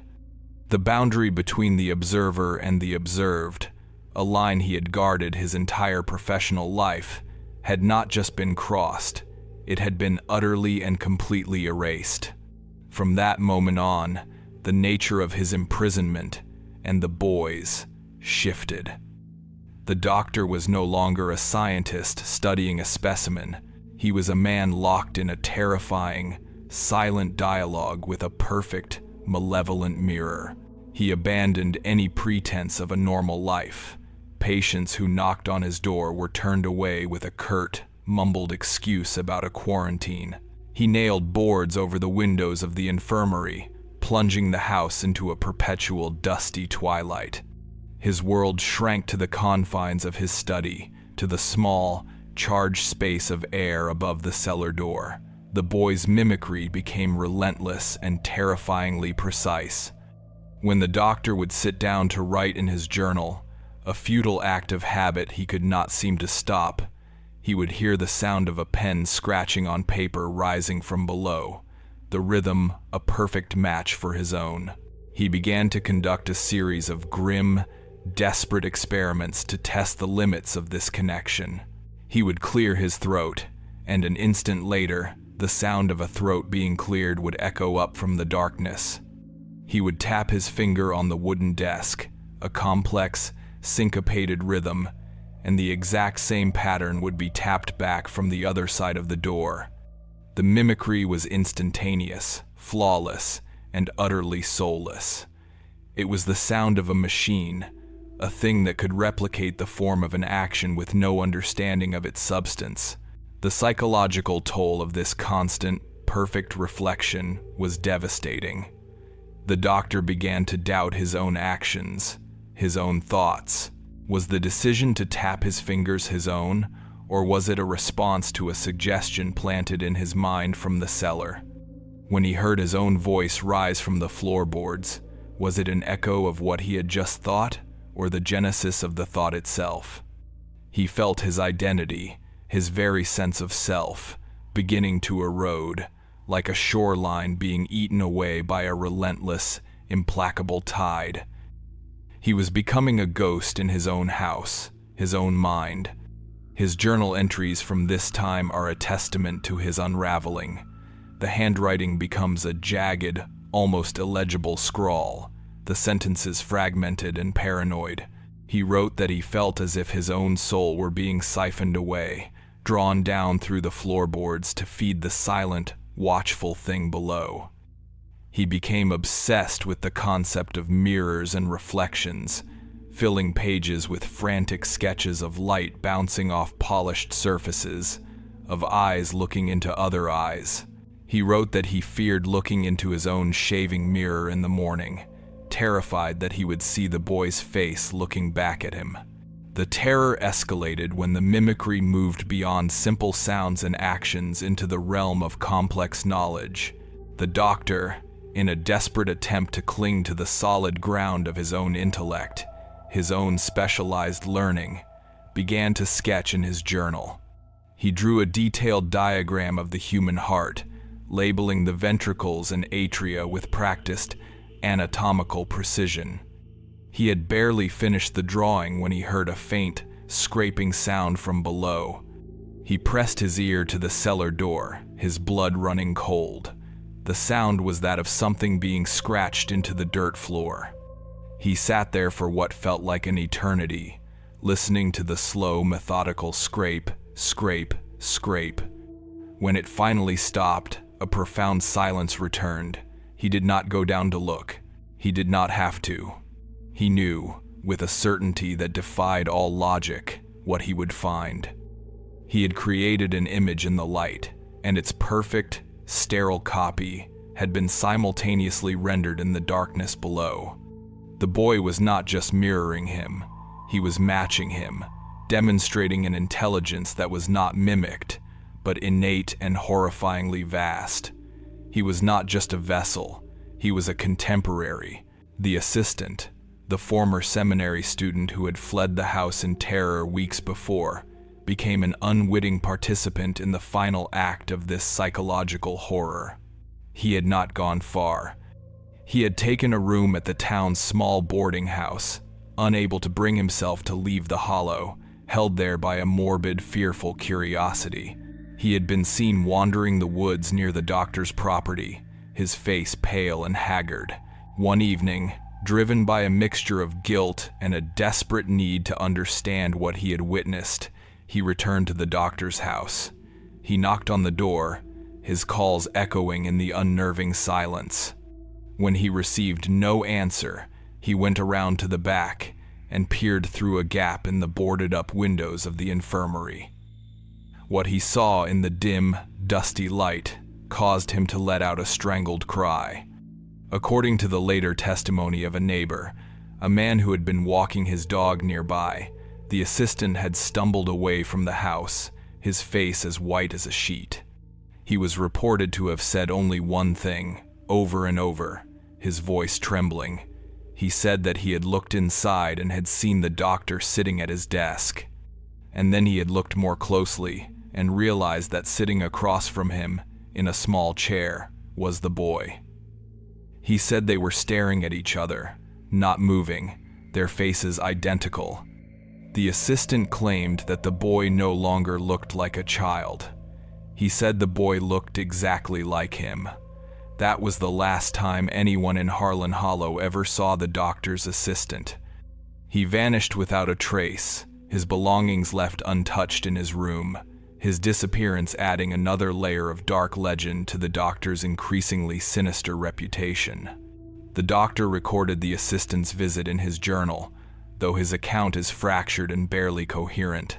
A: The boundary between the observer and the observed, a line he had guarded his entire professional life, had not just been crossed, it had been utterly and completely erased. From that moment on, the nature of his imprisonment and the boy's shifted. The doctor was no longer a scientist studying a specimen. He was a man locked in a terrifying, silent dialogue with a perfect, malevolent mirror. He abandoned any pretense of a normal life. Patients who knocked on his door were turned away with a curt, mumbled excuse about a quarantine. He nailed boards over the windows of the infirmary, plunging the house into a perpetual dusty twilight. His world shrank to the confines of his study, to the small, charged space of air above the cellar door. The boy's mimicry became relentless and terrifyingly precise. When the doctor would sit down to write in his journal, a futile act of habit he could not seem to stop, he would hear the sound of a pen scratching on paper rising from below, the rhythm a perfect match for his own. He began to conduct a series of grim, desperate experiments to test the limits of this connection. He would clear his throat, and an instant later, the sound of a throat being cleared would echo up from the darkness. He would tap his finger on the wooden desk, a complex, syncopated rhythm, and the exact same pattern would be tapped back from the other side of the door. The mimicry was instantaneous, flawless, and utterly soulless. It was the sound of a machine, a thing that could replicate the form of an action with no understanding of its substance. The psychological toll of this constant, perfect reflection was devastating. The doctor began to doubt his own actions, his own thoughts. Was the decision to tap his fingers his own, or was it a response to a suggestion planted in his mind from the cellar? When he heard his own voice rise from the floorboards, was it an echo of what he had just thought, or the genesis of the thought itself? He felt his identity, his very sense of self, beginning to erode, like a shoreline being eaten away by a relentless, implacable tide. He was becoming a ghost in his own house, his own mind. His journal entries from this time are a testament to his unraveling. The handwriting becomes a jagged, almost illegible scrawl, the sentences fragmented and paranoid. He wrote that he felt as if his own soul were being siphoned away, drawn down through the floorboards to feed the silent, watchful thing below. He became obsessed with the concept of mirrors and reflections, filling pages with frantic sketches of light bouncing off polished surfaces, of eyes looking into other eyes. He wrote that he feared looking into his own shaving mirror in the morning, terrified that he would see the boy's face looking back at him. The terror escalated when the mimicry moved beyond simple sounds and actions into the realm of complex knowledge. The doctor, in a desperate attempt to cling to the solid ground of his own intellect, his own specialized learning, began to sketch in his journal. He drew a detailed diagram of the human heart, labeling the ventricles and atria with practiced anatomical precision. He had barely finished the drawing when he heard a faint, scraping sound from below. He pressed his ear to the cellar door, his blood running cold. The sound was that of something being scratched into the dirt floor. He sat there for what felt like an eternity, listening to the slow, methodical scrape, scrape, scrape. When it finally stopped, a profound silence returned. He did not go down to look. He did not have to. He knew, with a certainty that defied all logic, what he would find. He had created an image in the light, and its perfect, sterile copy had been simultaneously rendered in the darkness below. The boy was not just mirroring him, he was matching him, demonstrating an intelligence that was not mimicked, but innate and horrifyingly vast. He was not just a vessel, he was a contemporary, the assistant, the former seminary student who had fled the house in terror weeks before, became an unwitting participant in the final act of this psychological horror. He had not gone far. He had taken a room at the town's small boarding house, unable to bring himself to leave the hollow, held there by a morbid, fearful curiosity. He had been seen wandering the woods near the doctor's property, his face pale and haggard. One evening, driven by a mixture of guilt and a desperate need to understand what he had witnessed, he returned to the doctor's house. He knocked on the door, his calls echoing in the unnerving silence. When he received no answer, he went around to the back and peered through a gap in the boarded-up windows of the infirmary. What he saw in the dim, dusty light caused him to let out a strangled cry. According to the later testimony of a neighbor, a man who had been walking his dog nearby, the assistant had stumbled away from the house, his face as white as a sheet. He was reported to have said only one thing, over and over, his voice trembling. He said that he had looked inside and had seen the doctor sitting at his desk. And then he had looked more closely and realized that sitting across from him, in a small chair, was the boy. He said they were staring at each other, not moving, their faces identical. The assistant claimed that the boy no longer looked like a child. He said the boy looked exactly like him. That was the last time anyone in Harlan Hollow ever saw the doctor's assistant. He vanished without a trace, his belongings left untouched in his room, his disappearance adding another layer of dark legend to the doctor's increasingly sinister reputation. The doctor recorded the assistant's visit in his journal, though his account is fractured and barely coherent.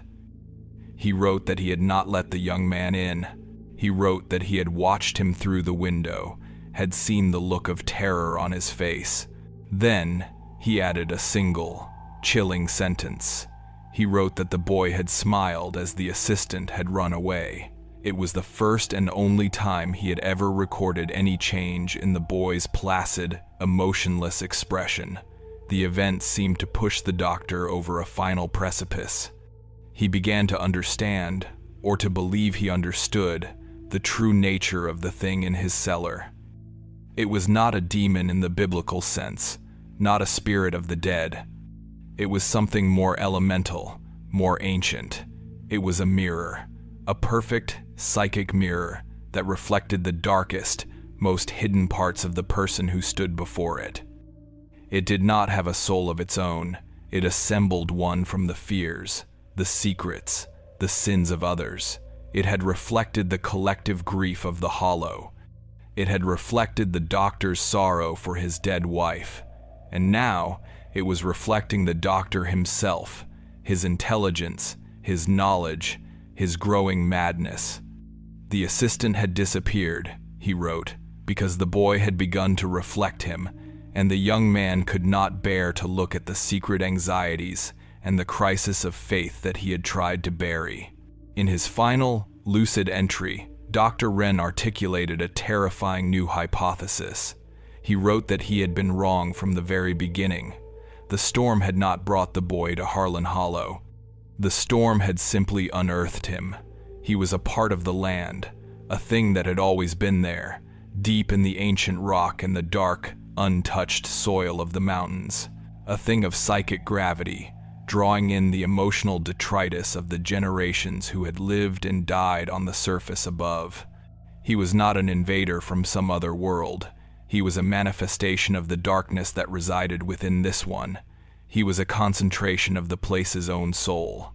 A: He wrote that he had not let the young man in. He wrote that he had watched him through the window, had seen the look of terror on his face. Then, he added a single, chilling sentence. He wrote that the boy had smiled as the assistant had run away. It was the first and only time he had ever recorded any change in the boy's placid, emotionless expression. The event seemed to push the doctor over a final precipice. He began to understand, or to believe he understood, the true nature of the thing in his cellar. It was not a demon in the biblical sense, not a spirit of the dead. It was something more elemental, more ancient. It was a mirror, a perfect psychic mirror that reflected the darkest, most hidden parts of the person who stood before it. It did not have a soul of its own. It assembled one from the fears, the secrets, the sins of others. It had reflected the collective grief of the hollow. It had reflected the doctor's sorrow for his dead wife. And now, it was reflecting the doctor himself, his intelligence, his knowledge, his growing madness. The assistant had disappeared, he wrote, because the boy had begun to reflect him, and the young man could not bear to look at the secret anxieties and the crisis of faith that he had tried to bury. In his final, lucid entry, Dr. Wren articulated a terrifying new hypothesis. He wrote that he had been wrong from the very beginning. The storm had not brought the boy to Harlan Hollow. The storm had simply unearthed him. He was a part of the land, a thing that had always been there, deep in the ancient rock and the dark, untouched soil of the mountains, a thing of psychic gravity, drawing in the emotional detritus of the generations who had lived and died on the surface above. He was not an invader from some other world. He was a manifestation of the darkness that resided within this one. He was a concentration of the place's own soul.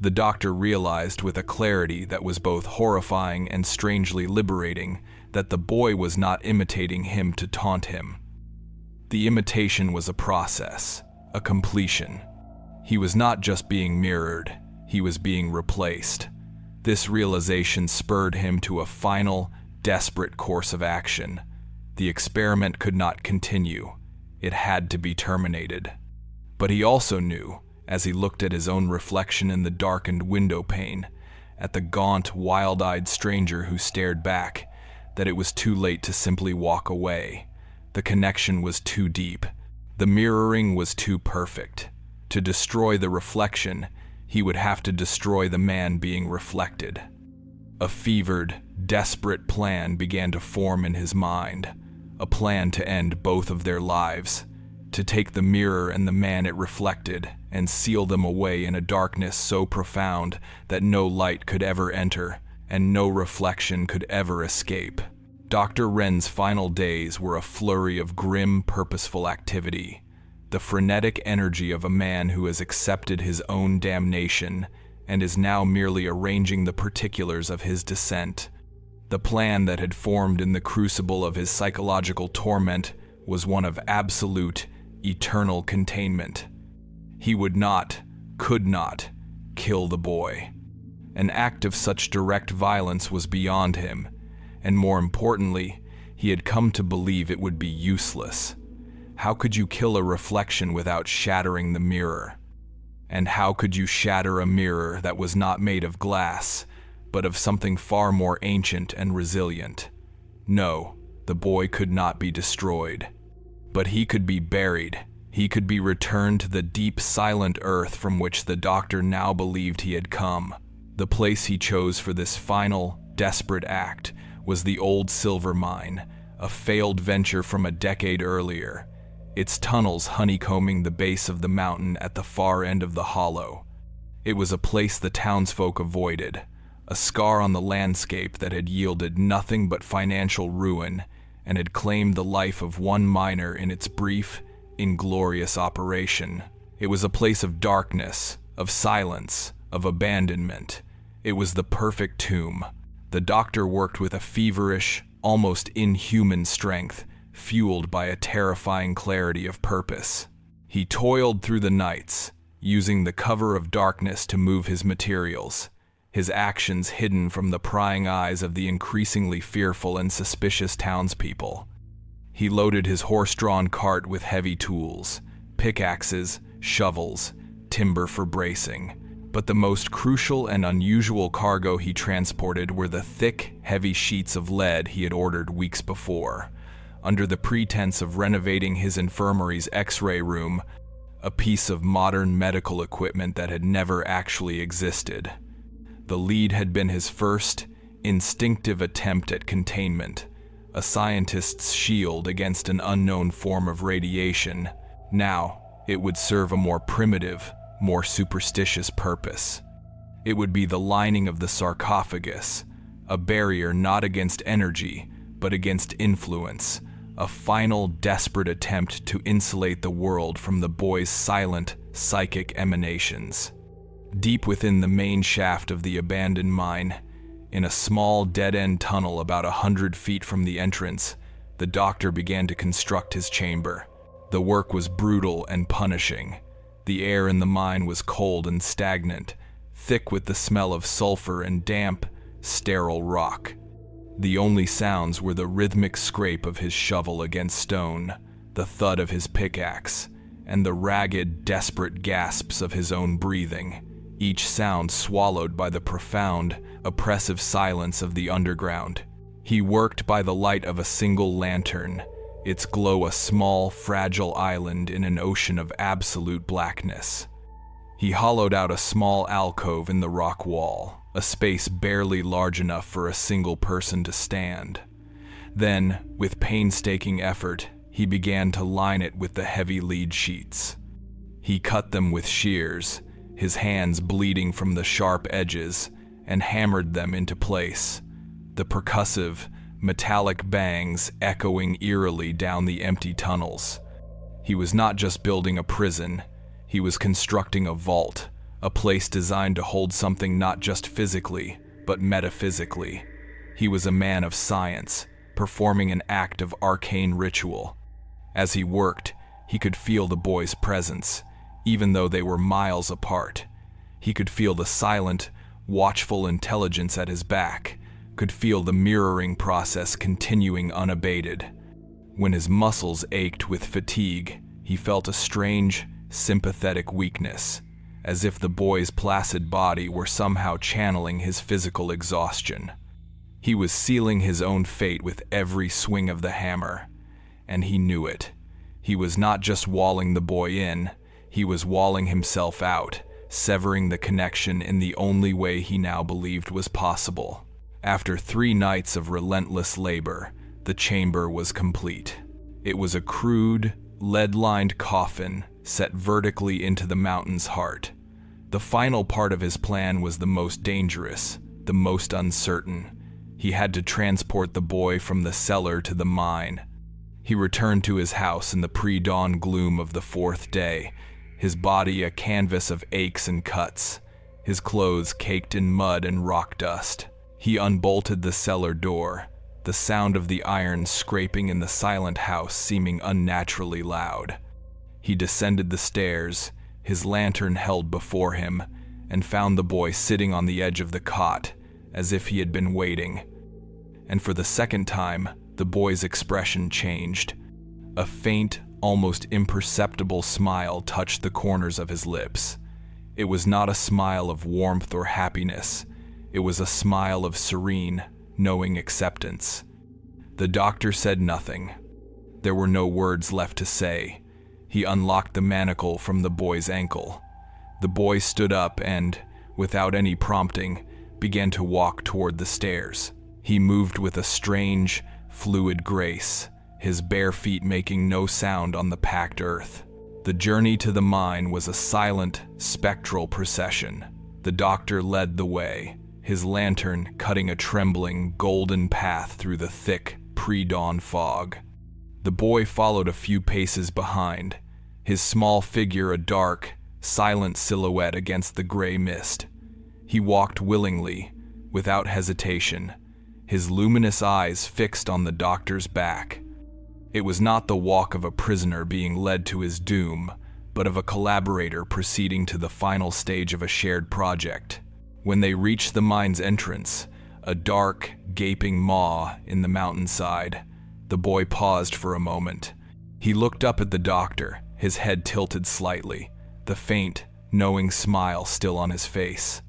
A: The doctor realized with a clarity that was both horrifying and strangely liberating that the boy was not imitating him to taunt him. The imitation was a process, a completion. He was not just being mirrored, he was being replaced. This realization spurred him to a final, desperate course of action. The experiment could not continue. It had to be terminated. But he also knew, as he looked at his own reflection in the darkened window pane, at the gaunt, wild-eyed stranger who stared back, that it was too late to simply walk away. The connection was too deep. The mirroring was too perfect. To destroy the reflection, he would have to destroy the man being reflected. A fevered, desperate plan began to form in his mind, a plan to end both of their lives, to take the mirror and the man it reflected and seal them away in a darkness so profound that no light could ever enter and no reflection could ever escape. Dr. Wren's final days were a flurry of grim, purposeful activity, the frenetic energy of a man who has accepted his own damnation and is now merely arranging the particulars of his descent. The plan that had formed in the crucible of his psychological torment was one of absolute, eternal containment. He would not, could not, kill the boy. An act of such direct violence was beyond him, and more importantly, he had come to believe it would be useless. How could you kill a reflection without shattering the mirror? And how could you shatter a mirror that was not made of glass, but of something far more ancient and resilient? No, the boy could not be destroyed. But he could be buried. He could be returned to the deep, silent earth from which the doctor now believed he had come. The place he chose for this final, desperate act was the old silver mine, a failed venture from a decade earlier, its tunnels honeycombing the base of the mountain at the far end of the hollow. It was a place the townsfolk avoided, a scar on the landscape that had yielded nothing but financial ruin and had claimed the life of one miner in its brief, inglorious operation. It was a place of darkness, of silence, of abandonment. It was the perfect tomb. The doctor worked with a feverish, almost inhuman strength, fueled by a terrifying clarity of purpose. He toiled through the nights, using the cover of darkness to move his materials, his actions hidden from the prying eyes of the increasingly fearful and suspicious townspeople. He loaded his horse-drawn cart with heavy tools, pickaxes, shovels, timber for bracing, but the most crucial and unusual cargo he transported were the thick, heavy sheets of lead he had ordered weeks before. Under the pretense of renovating his infirmary's X-ray room, a piece of modern medical equipment that had never actually existed. The lead had been his first, instinctive attempt at containment, a scientist's shield against an unknown form of radiation. Now, it would serve a more primitive, more superstitious purpose. It would be the lining of the sarcophagus, a barrier not against energy, but against influence, a final desperate attempt to insulate the world from the boy's silent, psychic emanations. Deep within the main shaft of the abandoned mine, in a small dead-end tunnel about 100 feet from the entrance, the doctor began to construct his chamber. The work was brutal and punishing. The air in the mine was cold and stagnant, thick with the smell of sulfur and damp, sterile rock. The only sounds were the rhythmic scrape of his shovel against stone, the thud of his pickaxe, and the ragged, desperate gasps of his own breathing, each sound swallowed by the profound, oppressive silence of the underground. He worked by the light of a single lantern, its glow a small, fragile island in an ocean of absolute blackness. He hollowed out a small alcove in the rock wall, a space barely large enough for a single person to stand. Then, with painstaking effort, he began to line it with the heavy lead sheets. He cut them with shears, his hands bleeding from the sharp edges, and hammered them into place, the percussive, metallic bangs echoing eerily down the empty tunnels. He was not just building a prison, he was constructing a vault, a place designed to hold something not just physically, but metaphysically. He was a man of science, performing an act of arcane ritual. As he worked, he could feel the boy's presence, even though they were miles apart. He could feel the silent, watchful intelligence at his back, could feel the mirroring process continuing unabated. When his muscles ached with fatigue, he felt a strange, sympathetic weakness, as if the boy's placid body were somehow channeling his physical exhaustion. He was sealing his own fate with every swing of the hammer, and he knew it. He was not just walling the boy in, he was walling himself out, severing the connection in the only way he now believed was possible. After 3 nights of relentless labor, the chamber was complete. It was a crude, lead-lined coffin set vertically into the mountain's heart. The final part of his plan was the most dangerous, the most uncertain. He had to transport the boy from the cellar to the mine. He returned to his house in the pre-dawn gloom of the 4th day, his body a canvas of aches and cuts, his clothes caked in mud and rock dust. He unbolted the cellar door, the sound of the iron scraping in the silent house seeming unnaturally loud. He descended the stairs, his lantern held before him, and found the boy sitting on the edge of the cot, as if he had been waiting. And for the second time, the boy's expression changed. A faint, almost imperceptible smile touched the corners of his lips. It was not a smile of warmth or happiness. It was a smile of serene, knowing acceptance. The doctor said nothing. There were no words left to say. He unlocked the manacle from the boy's ankle. The boy stood up and, without any prompting, began to walk toward the stairs. He moved with a strange, fluid grace, his bare feet making no sound on the packed earth. The journey to the mine was a silent, spectral procession. The doctor led the way, his lantern cutting a trembling, golden path through the thick, pre-dawn fog. The boy followed a few paces behind, his small figure a dark, silent silhouette against the gray mist. He walked willingly, without hesitation, his luminous eyes fixed on the doctor's back. It was not the walk of a prisoner being led to his doom, but of a collaborator proceeding to the final stage of a shared project. When they reached the mine's entrance, a dark, gaping maw in the mountainside, the boy paused for a moment. He looked up at the doctor, his head tilted slightly, the faint, knowing smile still on his face.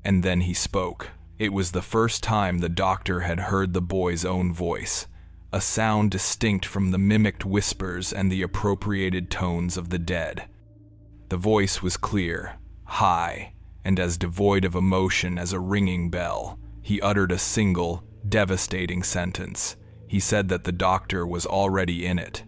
A: And then he spoke. It was the first time the doctor had heard the boy's own voice, a sound distinct from the mimicked whispers and the appropriated tones of the dead. The voice was clear, high, and as devoid of emotion as a ringing bell. He uttered a single, devastating sentence. He said that the doctor was already in it.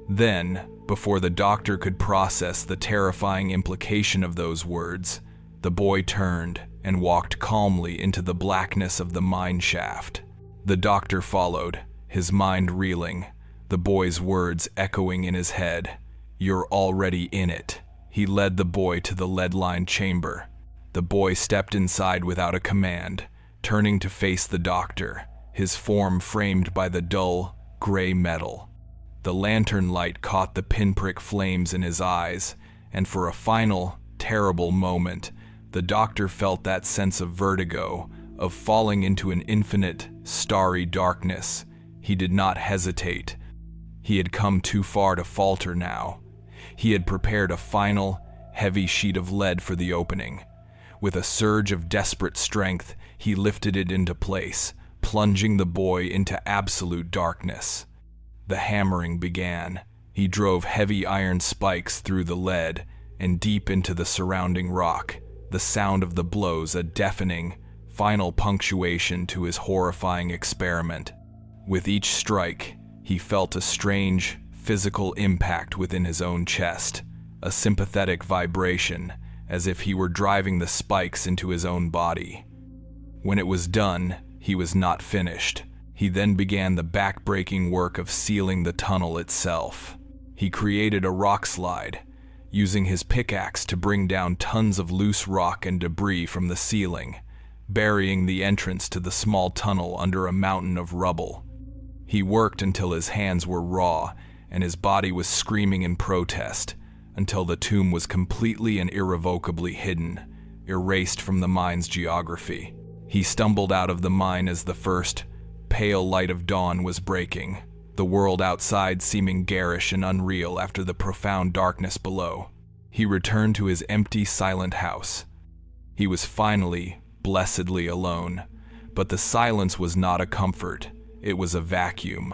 A: Then, before the doctor could process the terrifying implication of those words, the boy turned and walked calmly into the blackness of the mine shaft. The doctor followed, his mind reeling, the boy's words echoing in his head. "You're already in it." He led the boy to the lead-lined chamber. The boy stepped inside without a command, turning to face the doctor, his form framed by the dull, gray metal. The lantern light caught the pinprick flames in his eyes, and for a final, terrible moment, the doctor felt that sense of vertigo, of falling into an infinite, starry darkness. He did not hesitate. He had come too far to falter now. He had prepared a final, heavy sheet of lead for the opening. With a surge of desperate strength, he lifted it into place, plunging the boy into absolute darkness. The hammering began. He drove heavy iron spikes through the lead and deep into the surrounding rock, the sound of the blows a deafening, final punctuation to his horrifying experiment. With each strike, he felt a strange, physical impact within his own chest, a sympathetic vibration, as if he were driving the spikes into his own body. When it was done, he was not finished. He then began the back-breaking work of sealing the tunnel itself. He created a rock slide, using his pickaxe to bring down tons of loose rock and debris from the ceiling, burying the entrance to the small tunnel under a mountain of rubble. He worked until his hands were raw and his body was screaming in protest, until the tomb was completely and irrevocably hidden, erased from the mine's geography. He stumbled out of the mine as the first, pale light of dawn was breaking, the world outside seeming garish and unreal after the profound darkness below. He returned to his empty, silent house. He was finally, blessedly alone, but the silence was not a comfort. It was a vacuum.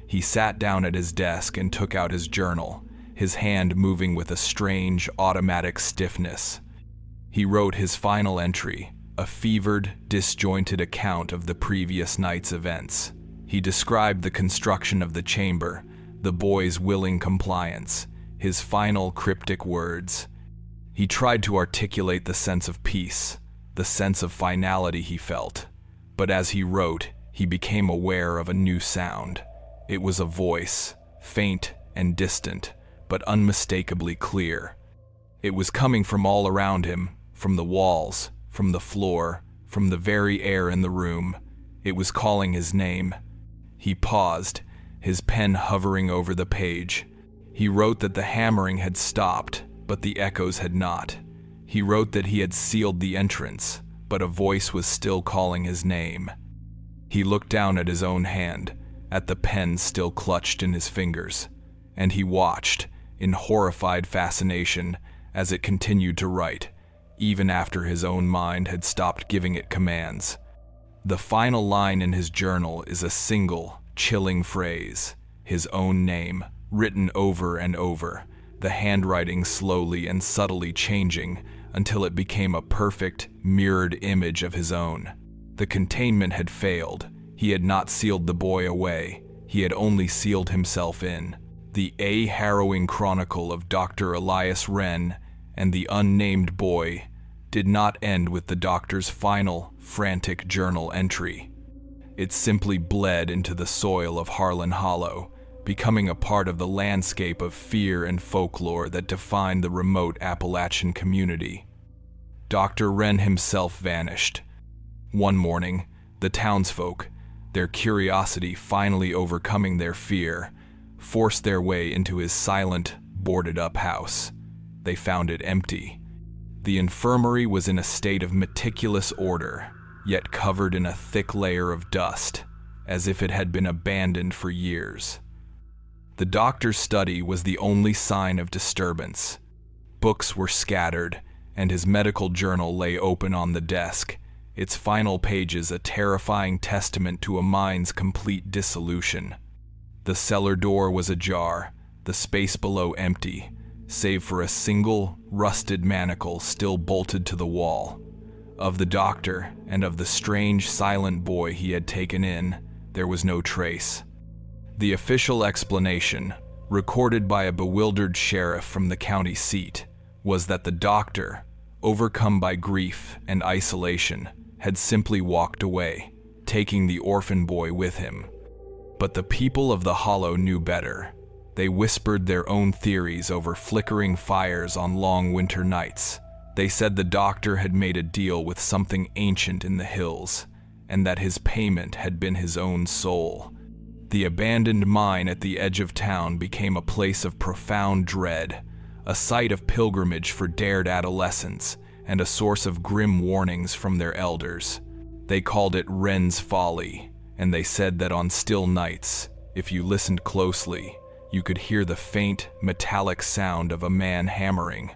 A: He sat down at his desk and took out his journal, his hand moving with a strange, automatic stiffness. He wrote his final entry, a fevered, disjointed account of the previous night's events. He described the construction of the chamber, the boy's willing compliance, his final cryptic words. He tried to articulate the sense of peace, the sense of finality he felt. But as he wrote, he became aware of a new sound. It was a voice, faint and distant, but unmistakably clear. It was coming from all around him, from the walls, from the floor, from the very air in the room. It was calling his name. He paused, his pen hovering over the page. He wrote that the hammering had stopped, but the echoes had not. He wrote that he had sealed the entrance, but a voice was still calling his name. He looked down at his own hand, at the pen still clutched in his fingers, and he watched, in horrified fascination, as it continued to write, even after his own mind had stopped giving it commands. The final line in his journal is a single, chilling phrase, his own name, written over and over, the handwriting slowly and subtly changing until it became a perfect, mirrored image of his own. The containment had failed. He had not sealed the boy away. He had only sealed himself in. The harrowing chronicle of Dr. Elias Wren and the unnamed boy did not end with the doctor's final, frantic journal entry. It simply bled into the soil of Harlan Hollow, becoming a part of the landscape of fear and folklore that defined the remote Appalachian community. Dr. Wren himself vanished. One morning, the townsfolk, their curiosity finally overcoming their fear, forced their way into his silent, boarded-up house. They found it empty. The infirmary was in a state of meticulous order, yet covered in a thick layer of dust, as if it had been abandoned for years. The doctor's study was the only sign of disturbance. Books were scattered, and his medical journal lay open on the desk, its final pages a terrifying testament to a mind's complete dissolution. The cellar door was ajar, the space below empty, save for a single, rusted manacle still bolted to the wall. Of the doctor and of the strange, silent boy he had taken in, there was no trace. The official explanation, recorded by a bewildered sheriff from the county seat, was that the doctor, overcome by grief and isolation, had simply walked away, taking the orphan boy with him. But the people of the Hollow knew better. They whispered their own theories over flickering fires on long winter nights. They said the doctor had made a deal with something ancient in the hills, and that his payment had been his own soul. The abandoned mine at the edge of town became a place of profound dread, a site of pilgrimage for dared adolescents, and a source of grim warnings from their elders. They called it Wren's Folly, and they said that on still nights, if you listened closely, you could hear the faint, metallic sound of a man hammering,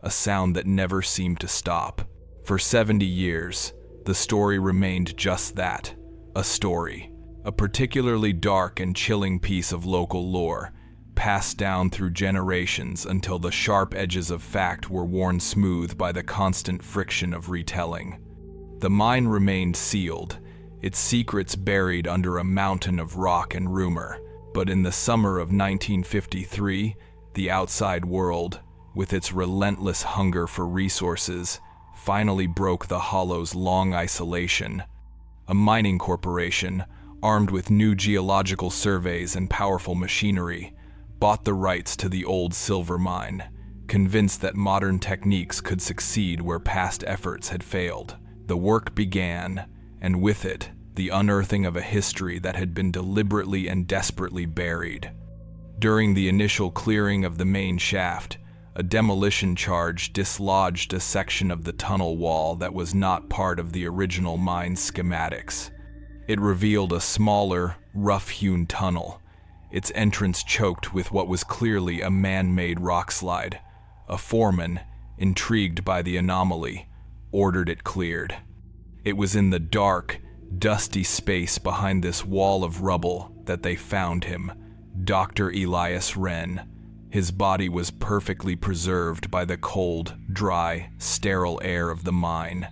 A: a sound that never seemed to stop. For 70 years, the story remained just that, a story, a particularly dark and chilling piece of local lore, passed down through generations until the sharp edges of fact were worn smooth by the constant friction of retelling. The mine remained sealed, its secrets buried under a mountain of rock and rumor, but in the summer of 1953, the outside world, with its relentless hunger for resources, finally broke the Hollow's long isolation. A mining corporation, armed with new geological surveys and powerful machinery, bought the rights to the old silver mine, convinced that modern techniques could succeed where past efforts had failed. The work began, and with it, the unearthing of a history that had been deliberately and desperately buried. During the initial clearing of the main shaft, a demolition charge dislodged a section of the tunnel wall that was not part of the original mine's schematics. It revealed a smaller, rough-hewn tunnel, its entrance choked with what was clearly a man-made rockslide. A foreman, intrigued by the anomaly, ordered it cleared. It was in the dark, dusty space behind this wall of rubble that they found him, Dr. Elias Wren. His body was perfectly preserved by the cold, dry, sterile air of the mine.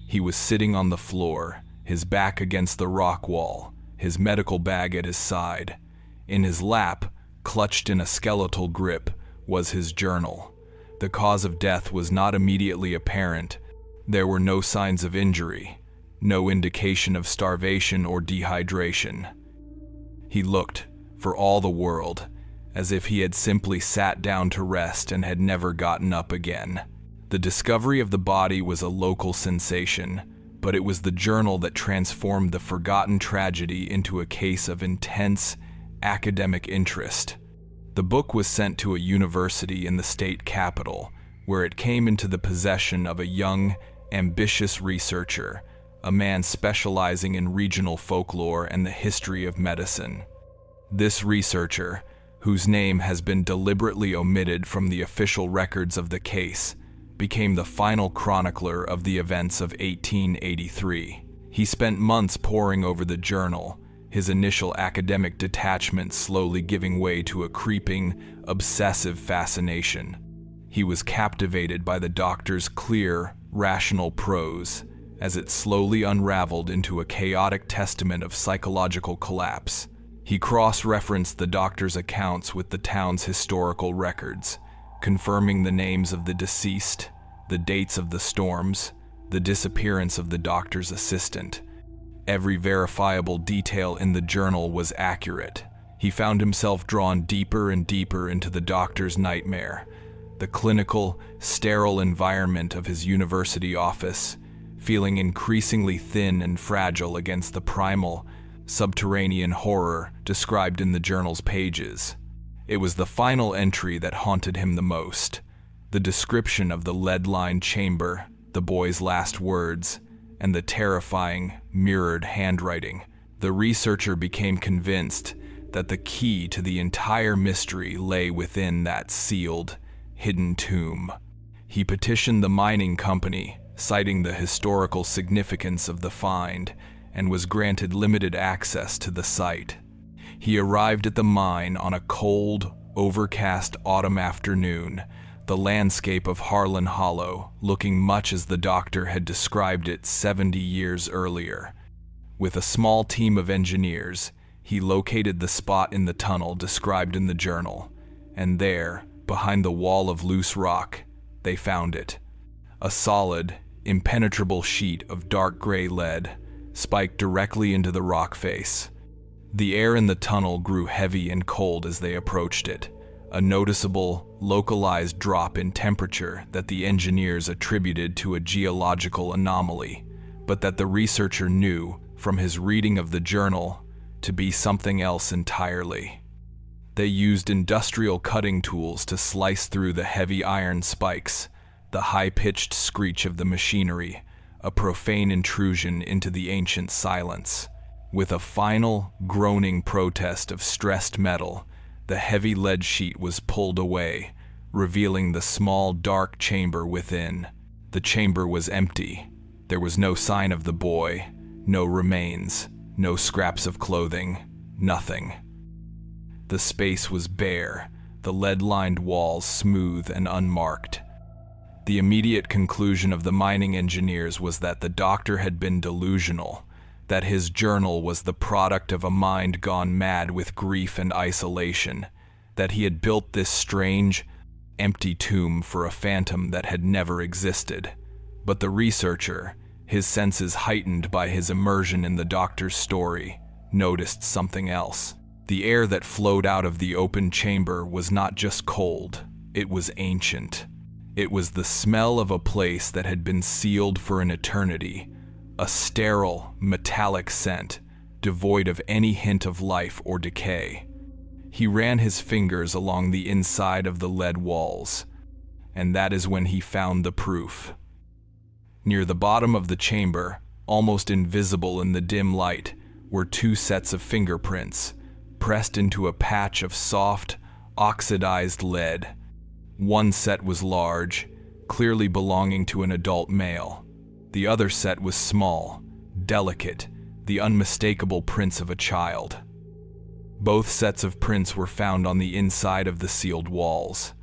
A: He was sitting on the floor, his back against the rock wall, his medical bag at his side. In his lap, clutched in a skeletal grip, was his journal. The cause of death was not immediately apparent. There were no signs of injury, no indication of starvation or dehydration. He looked, for all the world, as if he had simply sat down to rest and had never gotten up again. The discovery of the body was a local sensation, but it was the journal that transformed the forgotten tragedy into a case of intense, academic interest. The book was sent to a university in the state capital, where it came into the possession of a young, ambitious researcher, a man specializing in regional folklore and the history of medicine. This researcher, whose name has been deliberately omitted from the official records of the case, became the final chronicler of the events of 1883. He spent months poring over the journal, his initial academic detachment slowly giving way to a creeping, obsessive fascination. He was captivated by the doctor's clear, rational prose, as it slowly unraveled into a chaotic testament of psychological collapse. He cross-referenced the doctor's accounts with the town's historical records, confirming the names of the deceased, the dates of the storms, the disappearance of the doctor's assistant. Every verifiable detail in the journal was accurate. He found himself drawn deeper and deeper into the doctor's nightmare, The clinical, sterile environment of his university office, feeling increasingly thin and fragile against the primal, subterranean horror described in the journal's pages. It was the final entry that haunted him the most. The description of the lead-lined chamber, the boy's last words, and the terrifying, mirrored handwriting. The researcher became convinced that the key to the entire mystery lay within that sealed, hidden tomb. He petitioned the mining company, citing the historical significance of the find, and was granted limited access to the site. He arrived at the mine on a cold, overcast autumn afternoon, the landscape of Harlan Hollow looking much as the doctor had described it 70 years earlier. With a small team of engineers, he located the spot in the tunnel described in the journal, and there, behind the wall of loose rock, they found it. A solid, impenetrable sheet of dark gray lead, spiked directly into the rock face. The air in the tunnel grew heavy and cold as they approached it, a noticeable, localized drop in temperature that the engineers attributed to a geological anomaly, but that the researcher knew, from his reading of the journal, to be something else entirely. They used industrial cutting tools to slice through the heavy iron spikes, the high-pitched screech of the machinery, a profane intrusion into the ancient silence. With a final, groaning protest of stressed metal, the heavy lead sheet was pulled away, revealing the small, dark chamber within. The chamber was empty. There was no sign of the boy, no remains, no scraps of clothing, nothing. The space was bare, the lead-lined walls smooth and unmarked. The immediate conclusion of the mining engineers was that the doctor had been delusional, that his journal was the product of a mind gone mad with grief and isolation, that he had built this strange, empty tomb for a phantom that had never existed. But the researcher, his senses heightened by his immersion in the doctor's story, noticed something else. The air that flowed out of the open chamber was not just cold, it was ancient. It was the smell of a place that had been sealed for an eternity, a sterile, metallic scent, devoid of any hint of life or decay. He ran his fingers along the inside of the lead walls, and that is when he found the proof. Near the bottom of the chamber, almost invisible in the dim light, were two sets of fingerprints, pressed into a patch of soft, oxidized lead. One set was large, clearly belonging to an adult male. The other set was small, delicate, the unmistakable prints of a child. Both sets of prints were found on the inside of the sealed walls.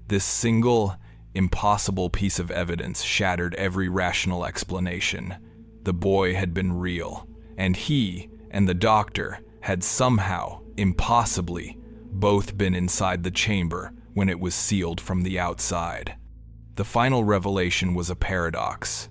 A: This single, impossible piece of evidence shattered every rational explanation. The boy had been real, and he and the doctor had somehow, impossibly, both been inside the chamber when it was sealed from the outside. The final revelation was a paradox,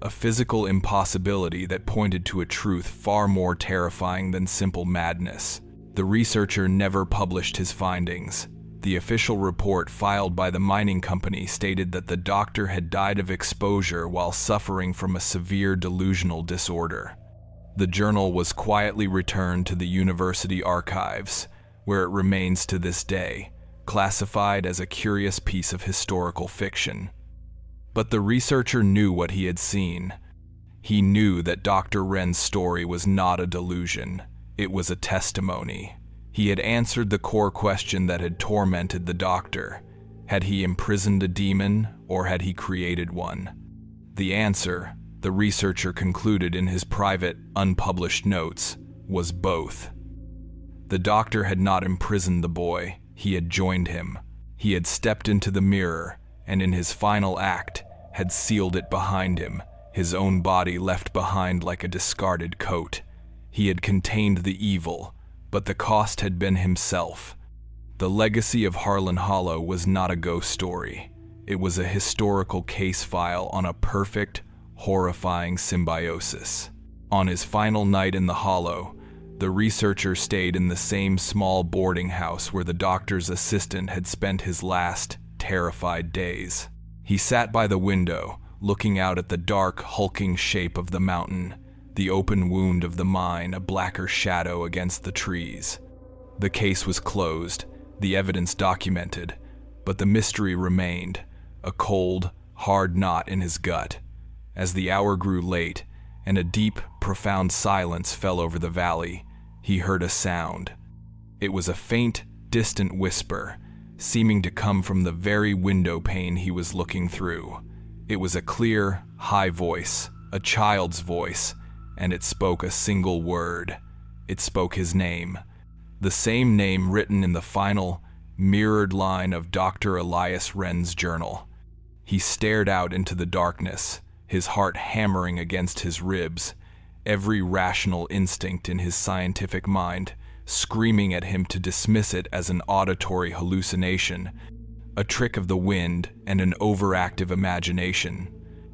A: a physical impossibility that pointed to a truth far more terrifying than simple madness. The researcher never published his findings. The official report filed by the mining company stated that the doctor had died of exposure while suffering from a severe delusional disorder. The journal was quietly returned to the university archives, where it remains to this day, classified as a curious piece of historical fiction. But the researcher knew what he had seen. He knew that Dr. Wren's story was not a delusion. It was a testimony. He had answered the core question that had tormented the doctor. Had he imprisoned a demon, or had he created one? The answer, the researcher concluded in his private, unpublished notes, was both. The doctor had not imprisoned the boy, he had joined him. He had stepped into the mirror, and in his final act, had sealed it behind him, his own body left behind like a discarded coat. He had contained the evil, but the cost had been himself. The legacy of Harlan Hollow was not a ghost story. It was a historical case file on a perfect, horrifying symbiosis. On his final night in the Hollow, the researcher stayed in the same small boarding house where the doctor's assistant had spent his last, terrified daze. He sat by the window, looking out at the dark, hulking shape of the mountain, the open wound of the mine a blacker shadow against the trees. The case was closed, the evidence documented, but the mystery remained, a cold, hard knot in his gut. As the hour grew late, and a deep, profound silence fell over the valley, he heard a sound. It was a faint, distant whisper, seeming to come from the very window pane he was looking through. It was a clear, high voice, a child's voice, and it spoke a single word. It spoke his name, the same name written in the final, mirrored line of Dr. Elias Wren's journal. He stared out into the darkness, his heart hammering against his ribs, every rational instinct in his scientific mind screaming at him to dismiss it as an auditory hallucination, a trick of the wind and an overactive imagination.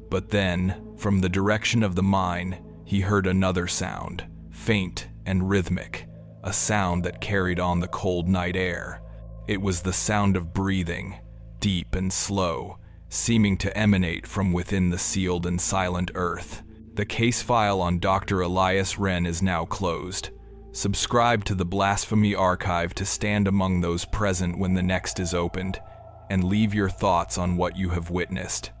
A: But then, from the direction of the mine, he heard another sound, faint and rhythmic, a sound that carried on the cold night air. It was the sound of breathing, deep and slow, seeming to emanate from within the sealed and silent earth. The case file on Dr. Elias Wren is now closed. Subscribe to the Blasphemy Archive to stand among those present when the next is opened, and leave your thoughts on what you have witnessed.